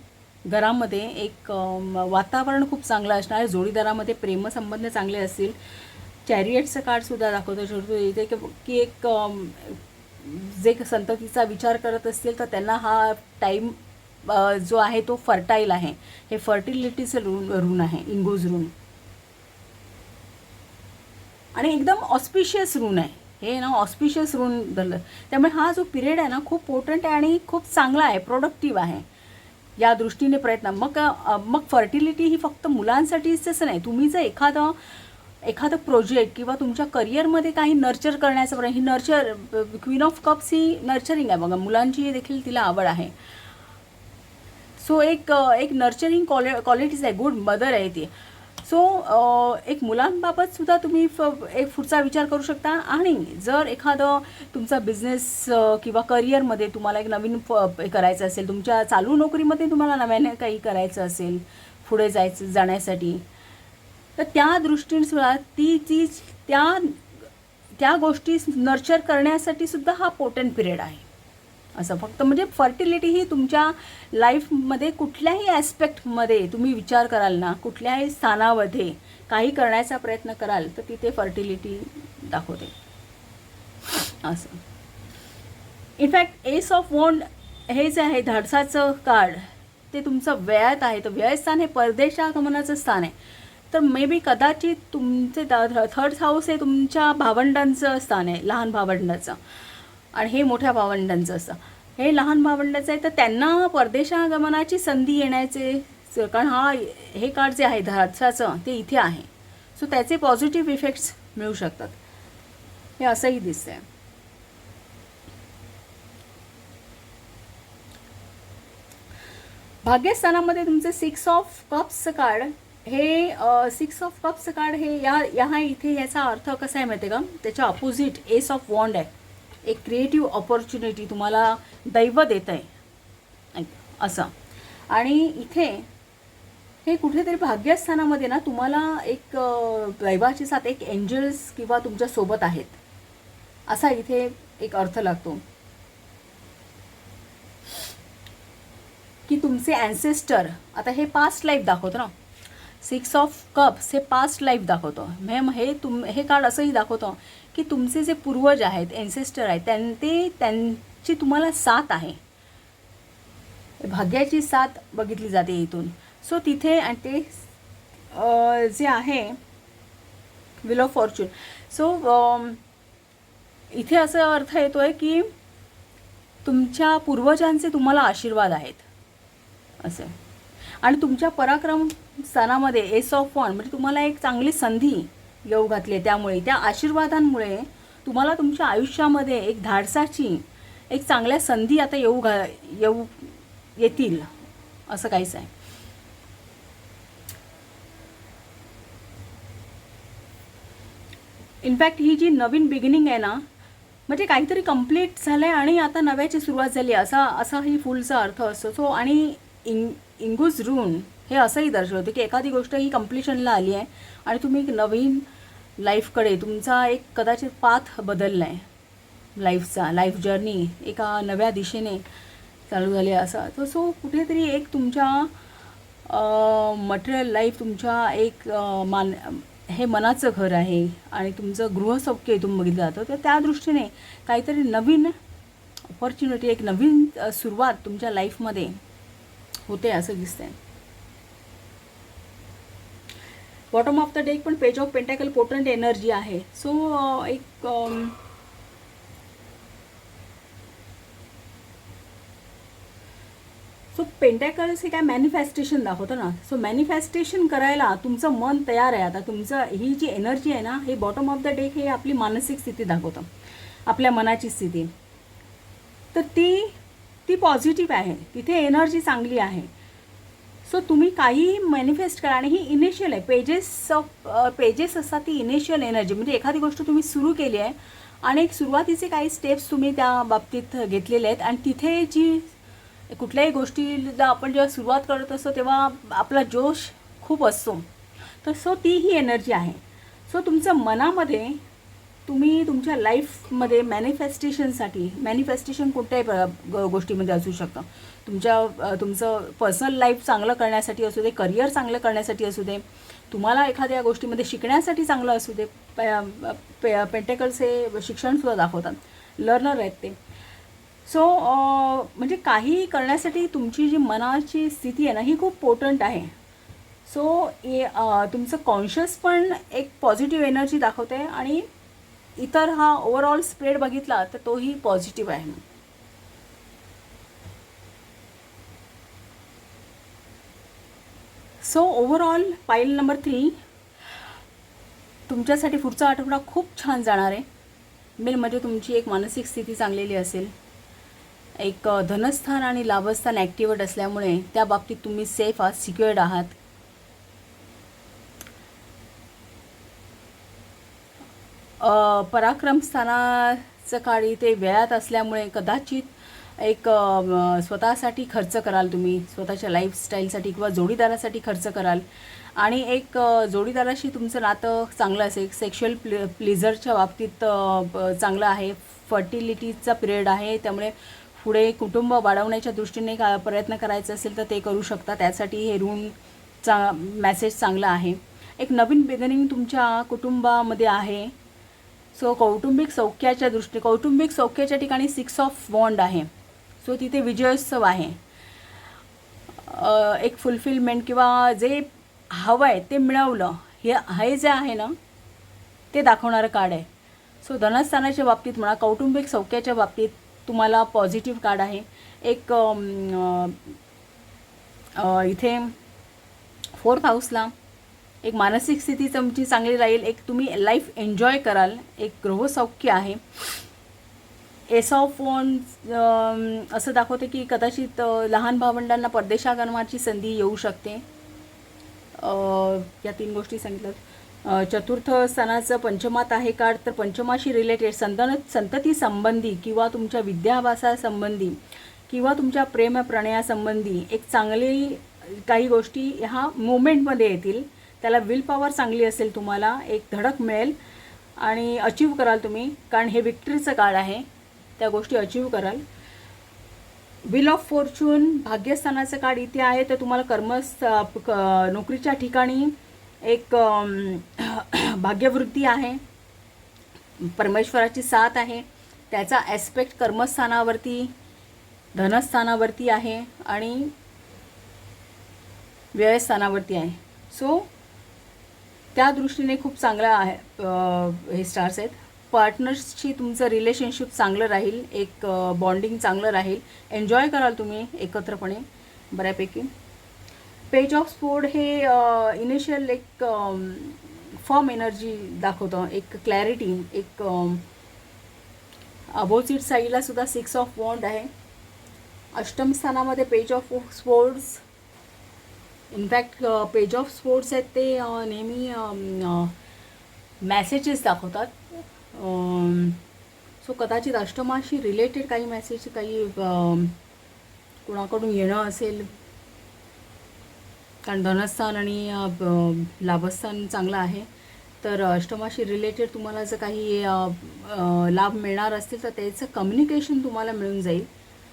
घरामध्ये एक वातावरण खूप चांगलं असणार आहे. जोडीदारामध्ये प्रेमसंबंध चांगले असतील. चॅरियटचं कार्डसुद्धा दाखवतो इथे की एक जे संततीचा विचार करत असतील तर त्यांना हा टाईम जो आहे तो फर्टाईल आहे. हे फर्टिलिटीचं रून आहे, इंगोज रून. आणि एकदम ऑस्पिशियस रून आहे हे ना, ऑस्पिशियस रून धरलं. त्यामुळे हा जो पिरियड आहे ना, खूप पोटंट आहे आणि खूप चांगला आहे, प्रोडक्टिव्ह आहे या दृष्टीने प्रयत्न. मग फर्टिलिटी ही फक्त मुलांसाठीच तसं नाही. तुम्ही जर एखादं प्रोजेक्ट किंवा तुमच्या करिअरमध्ये काही नर्चर करण्याचं ही नर्चर, क्वीन ऑफ कप्स ही नर्चरिंग आहे. बघा, मुलांची देखील तिला आवड आहे. सो एक नर्चरिंग क्वालिटीज आहे, गुड मदर आहे ती. सो एक मुलांबाबत सुद्धा तुम्ही एक पुढचा विचार करू शकता. आणि जर एखादं तुमचा बिझनेस किंवा करिअरमध्ये तुम्हाला एक नवीन करायचं असेल, तुमच्या चालू नोकरीमध्ये तुम्हाला नव्याने काही करायचं असेल पुढे जाण्यासाठी, तर त्या दृष्टीने सुद्धा त्या गोष्टी नर्चर करण्यासाठी सुद्धा हा पोटंट पिरियड आहे असं. फक्त म्हणजे फर्टिलिटी ही तुमच्या लाईफमध्ये कुठल्याही ॲस्पेक्टमध्ये तुम्ही विचार कराल ना, कुठल्याही स्थानामध्ये काही करण्याचा प्रयत्न कराल तर तिथे फर्टिलिटी दाखवते असं. इनफॅक्ट एस ऑफ वॉन्ड हे जे आहे धाडसाचं कार्ड, ते तुमचं व्ययात आहे. तर व्ययस्थान हे परदेशागमनाचं स्थान आहे. तर मे बी कदाचित तुमचे थर्ड हाऊस हे तुमच्या भावंडांचं स्थान आहे, लहान भावंडाचं. आणि हे मोठ्या भावंडांचं असतं. हे लहान भावंडाचं आहे, तर त्यांना परदेशागमनाची संधी येण्याचे, कारण हे कार्ड जे आहे धाडसाचं ते इथे आहे. सो त्याचे पॉझिटिव्ह इफेक्ट्स मिळू शकतात, हे असंही दिसतं आहे. भाग्यस्थानामध्ये तुमचे 6 ऑफ कप्सचं कार्ड, हे 6 ऑफ कप्सचं कार्ड हे इथे याचा अर्थ कसा आहे माहिती आहे का, त्याच्या अपोजिट एस ऑफ वॉन्ड आहे. एक क्रिएटिव्ह ऑपॉर्च्युनिटी तुम्हाला दैव देत आहे असं. आणि इथे हे कुठेतरी भाग्यस्थानामध्ये ना तुम्हाला एक दैवाची साथ, एक एंजल्स किंवा तुमच्या सोबत आहेत असा इथे एक अर्थ लागतो की तुमचे ॲन्सेस्टर. आता हे पास्ट लाईफ दाखवतं ना, 6 ऑफ कप्स हे पास्ट लाईफ दाखवतं. हे कार्ड असंही दाखवतं की तुमचे जे पूर्वज आहेत, एन्सेस्टर आहेत, त्यांची तुम्हाला साथ आहे, भाग्याची साथ बघितली जाते इथून. सो तिथे आणि ते जे आहे व्हील ऑफ फॉर्च्यून. सो इथे असं अर्थ येतो आहे की तुमच्या पूर्वजांचे तुम्हाला आशीर्वाद आहेत असं. आणि तुमच्या पराक्रम स्थानामध्ये एस ऑफ वॉन्ड म्हणजे तुम्हाला एक चांगली संधी येऊ घातली आहे. त्यामुळे त्या आशीर्वादांमुळे तुम्हाला तुमच्या आयुष्यामध्ये एक धाडसाची एक चांगल्या संधी आता येतील असं काहीच आहे. इनफॅक्ट ही जी नवीन बिगिनिंग आहे ना, म्हणजे काहीतरी कंप्लीट झालं आहे आणि आता नव्याची सुरुवात झाली असा ही फुलचा अर्थ असतो. सो आणि इंगूज रून हे असंही दर्शवते की एखादी गोष्ट ही कंप्लिशनला आली आहे आणि तुम्ही एक नवीन लाईफकडे तुमचा एक कदाचित पाथ बदलला आहे लाईफचा. लाईफ जर्नी एका नव्या दिशेने चालू झाली असं. तर सो कुठेतरी एक तुमच्या मटेरियल लाईफ, तुमच्या एक हे मनाचं घर आहे आणि तुमचं गृहसौख्य इथून बघितलं जातं. तर त्या दृष्टीने काहीतरी नवीन ऑपॉर्च्युनिटी, एक नवीन सुरुवात तुमच्या लाईफमध्ये होते असं दिसतंय. बॉटम ऑफ द डेक पण पेज ऑफ पेंटॅकल पोटंट एनर्जी आहे. सो एक सो पेंटॅकल्स हे काय मॅनिफेस्टेशन दाखवतं ना. सो मॅनिफेस्टेशन करायला तुमचं मन तयार आहे. आता तुमचं ही जी एनर्जी आहे ना, हे बॉटम ऑफ द डेक हे आपली मानसिक स्थिती दाखवतं, आपल्या मनाची स्थिती. तर ती पॉझिटिव्ह आहे, तिथे एनर्जी चांगली आहे. सो तुम्ही काही मॅनिफेस्ट करा. आणि ही इनिशियल आहे, पेजेस असतात ती इनिशियल एनर्जी. म्हणजे एखादी गोष्ट तुम्ही सुरू केली आहे आणि एक सुरुवातीचे काही स्टेप्स तुम्ही त्या बाबतीत घेतलेले आहेत आणि तिथे जी कुठल्याही गोष्टीला आपण जेव्हा सुरुवात करत असतो तेव्हा आपला जोश खूप असतो. तर सो ती ही एनर्जी आहे. सो तुमच्या मनामध्ये तुम्ही तुमच्या लाईफमध्ये मॅनिफेस्टेशन कोणत्याही गोष्टीमध्ये असू शकतं. तुमचं पर्सनल लाईफ चांगलं करण्यासाठी असू दे, करिअर चांगलं करण्यासाठी असू दे, तुम्हाला एखाद्या गोष्टीमध्ये शिकण्यासाठी चांगलं असू दे. पेंटेकल्स हे शिक्षणसुद्धा दाखवतात, लर्नर आहेत ते. सो म्हणजे काही करण्यासाठी तुमची जी मनाची स्थिती आहे ना ही खूप पोटंट आहे. सो तुमचं कॉन्शियस पण एक पॉझिटिव्ह एनर्जी दाखवते आणि इतर हा ओव्हरऑल स्प्रेड बघितला तर तोही पॉझिटिव्ह आहे. सो ओव्हरऑल पाईल नंबर 3 तुमच्यासाठी पुढचा आठवडा खूप छान जाणार आहे. मेन म्हणजे तुमची एक मानसिक स्थिती चांगलेली असेल. एक धनस्थान आणि लाभस्थान ॲक्टिवेट असल्यामुळे त्या बाबतीत तुम्ही सेफ आहात, सिक्युअर्ड आहात. पराक्रम स्थानाचं काळी ते वेळात असल्यामुळे कदाचित एक स्वतःसाठी खर्च कराल तुम्ही, स्वतःच्या लाईफस्टाईलसाठी किंवा जोडीदारासाठी खर्च कराल. आणि एक जोडीदाराशी तुमचं नातं चांगलं असेल, सेक्शुअल प्लेझरच्या बाबतीत चांगलं आहे. फर्टिलिटीचा पिरियड आहे, त्यामुळे पुढे कुटुंब वाढवण्याच्या दृष्टीने प्रयत्न करायचा असेल तर ते करू शकता. त्यासाठी हे ऋणचा मॅसेज चांगला आहे. एक नवीन बिगिनिंग तुमच्या कुटुंबामध्ये आहे. सो कौटुंबिक सौख्याच्या ठिकाणी 6 ऑफ वॉन्ड आहे. सो तिथे विजयोत्सव आहे. एक फुलफिलमेंट किंवा जे हवं आहे ते मिळवलं हे जे आहे ना ते दाखवणारं कार्ड आहे. सो धनस्थानाच्या बाबतीत म्हणा, कौटुंबिक सौख्याच्या बाबतीत तुम्हाला पॉझिटिव्ह कार्ड आहे. एक इथे 4th हाऊसला एक मानसिक स्थिती तुमची चांगली राहील. एक तुम्ही लाईफ एन्जॉय कराल. एक गृहसौख्य आहे. एस ऑफ वॉन्ड असं दाखवते की कदाचित लहान भावंडांना परदेशागमनाची संधी येऊ शकते. या 3 गोष्टी सांगितल्यात. चतुर्थ स्थानाचं पंचमात आहे कार्ड, तर पंचमाशी रिलेटेड संतती संबंधी किंवा तुमच्या विद्याभ्यासासंबंधी किंवा तुमच्या प्रेम प्रणयासंबंधी एक चांगली काही गोष्टी ह्या मुवमेंटमध्ये येतील. त्याला विल पॉवर चांगली असेल, तुम्हाला एक धडक मिळेल आणि अचीव कराल तुम्ही, कारण हे विक्ट्रीचं कार्ड आहे. त्या गोष्टी अचीव कराल. व्हील ऑफ फॉर्च्यून भाग्यस्थानाचं कार्ड इथे आहे. तर तुम्हाला नोकरीच्या ठिकाणी एक भाग्यवृद्धी आहे, परमेश्वराची साथ आहे. त्याचा ॲस्पेक्ट कर्मस्थानावरती, धनस्थानावरती आहे आणि व्ययस्थानावरती आहे. सो त्या दृष्टीने खूप चांगलं आहे. हे स्टार्स आहेत. पार्टनर्सशी तुमचं रिलेशनशिप चांगलं राहील, एक बॉन्डिंग चांगलं राहील, एन्जॉय कराल तुम्ही एकत्रपणे बऱ्यापैकी. पेज ऑफ स्पोर्ड हे इनिशियल एक फॉर्म एनर्जी दाखवतं, एक क्लॅरिटी, एक अपोजिट साईडला सुद्धा 6 ऑफ वॉन्ड आहे. अष्टम स्थानामध्ये page of swords, in fact page of swords आहेत ते नेहमी मॅसेजेस दाखवतात. सो कदाचित अष्टमाशी रिलेटेड काही मेसेज, काही कुणाकडून येणं असेल, कारण धनस्थान आणि लाभस्थान चांगलं आहे. तर अष्टमाशी रिलेटेड तुम्हाला जर काही लाभ मिळणार असतील तर त्याचं कम्युनिकेशन तुम्हाला मिळून जाईल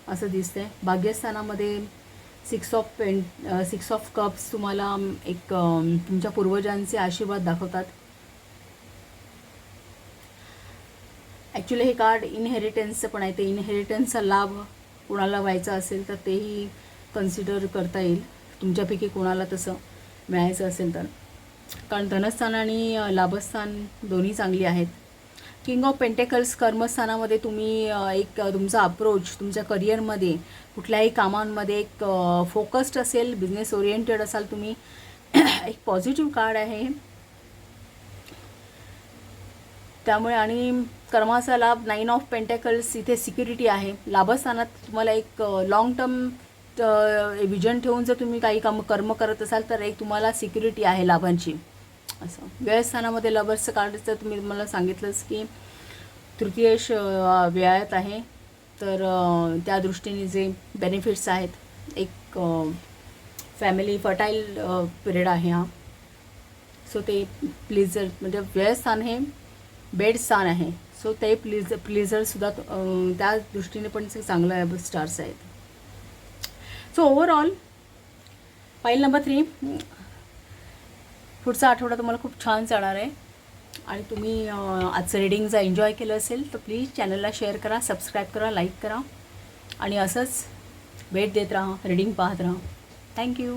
असं दिसतंय. भाग्यस्थानामध्ये 6 ऑफ कप्स तुम्हाला एक तुमच्या पूर्वजांचे आशीर्वाद दाखवतात. ॲक्च्युली हे कार्ड इनहेरिटन्सचं पण आहे. ते इनहेरिटन्सचा लाभ कोणाला व्हायचा असेल तर तेही कन्सिडर करता येईल, तुमच्यापैकी कोणाला तसं मिळायचं असेल तर, कारण धनस्थान आणि लाभस्थान दोन्ही चांगली आहेत. किंग ऑफ पेंटेकल्स कर्मस्थानामध्ये तुम्ही एक तुमचा अप्रोच तुमच्या करिअरमध्ये कुठल्याही कामांमध्ये एक फोकस्ड असेल, बिझनेस ओरिएंटेड असाल तुम्ही. एक पॉझिटिव्ह कार्ड आहे त्यामुळे. आणि कर्माचा लाभ 9 ऑफ पेंटेकल्स, इथे सिक्युरिटी आहे. लाभस्थानात तुम्हाला एक लॉंग टर्म विजन ठेवून जर तुम्ही काही कर्म करत असाल तर एक तुम्हाला सिक्युरिटी आहे लाभांची असं. व्ययस्थानामध्ये लवर्सचं कार्ड तर तुम्ही मला सांगितलंच की तृतीय व्ययात आहे, तर त्या दृष्टीने जे बेनिफिट्स आहेत, एक फॅमिली फर्टाईल पिरियड आहे हा. सो ते प्लीजर म्हणजे व्ययस्थान हे बेड स्थान आहे. सो ते प्लीजरसुद्धा त्या दृष्टीने पण चांगलं स्टार्स आहेत. सो ओव्हरऑल फाईल नंबर 3 पुढचा आठवडा तुम्हाला खूप छान जाणार आहे. आणि तुम्ही आजचं रीडिंग जर एन्जॉय केलं असेल तर प्लीज चॅनलला शेअर करा, सबस्क्राईब करा, लाईक करा आणि असंच भेट देत राहा, रीडिंग पाहत राहा. थँक्यू.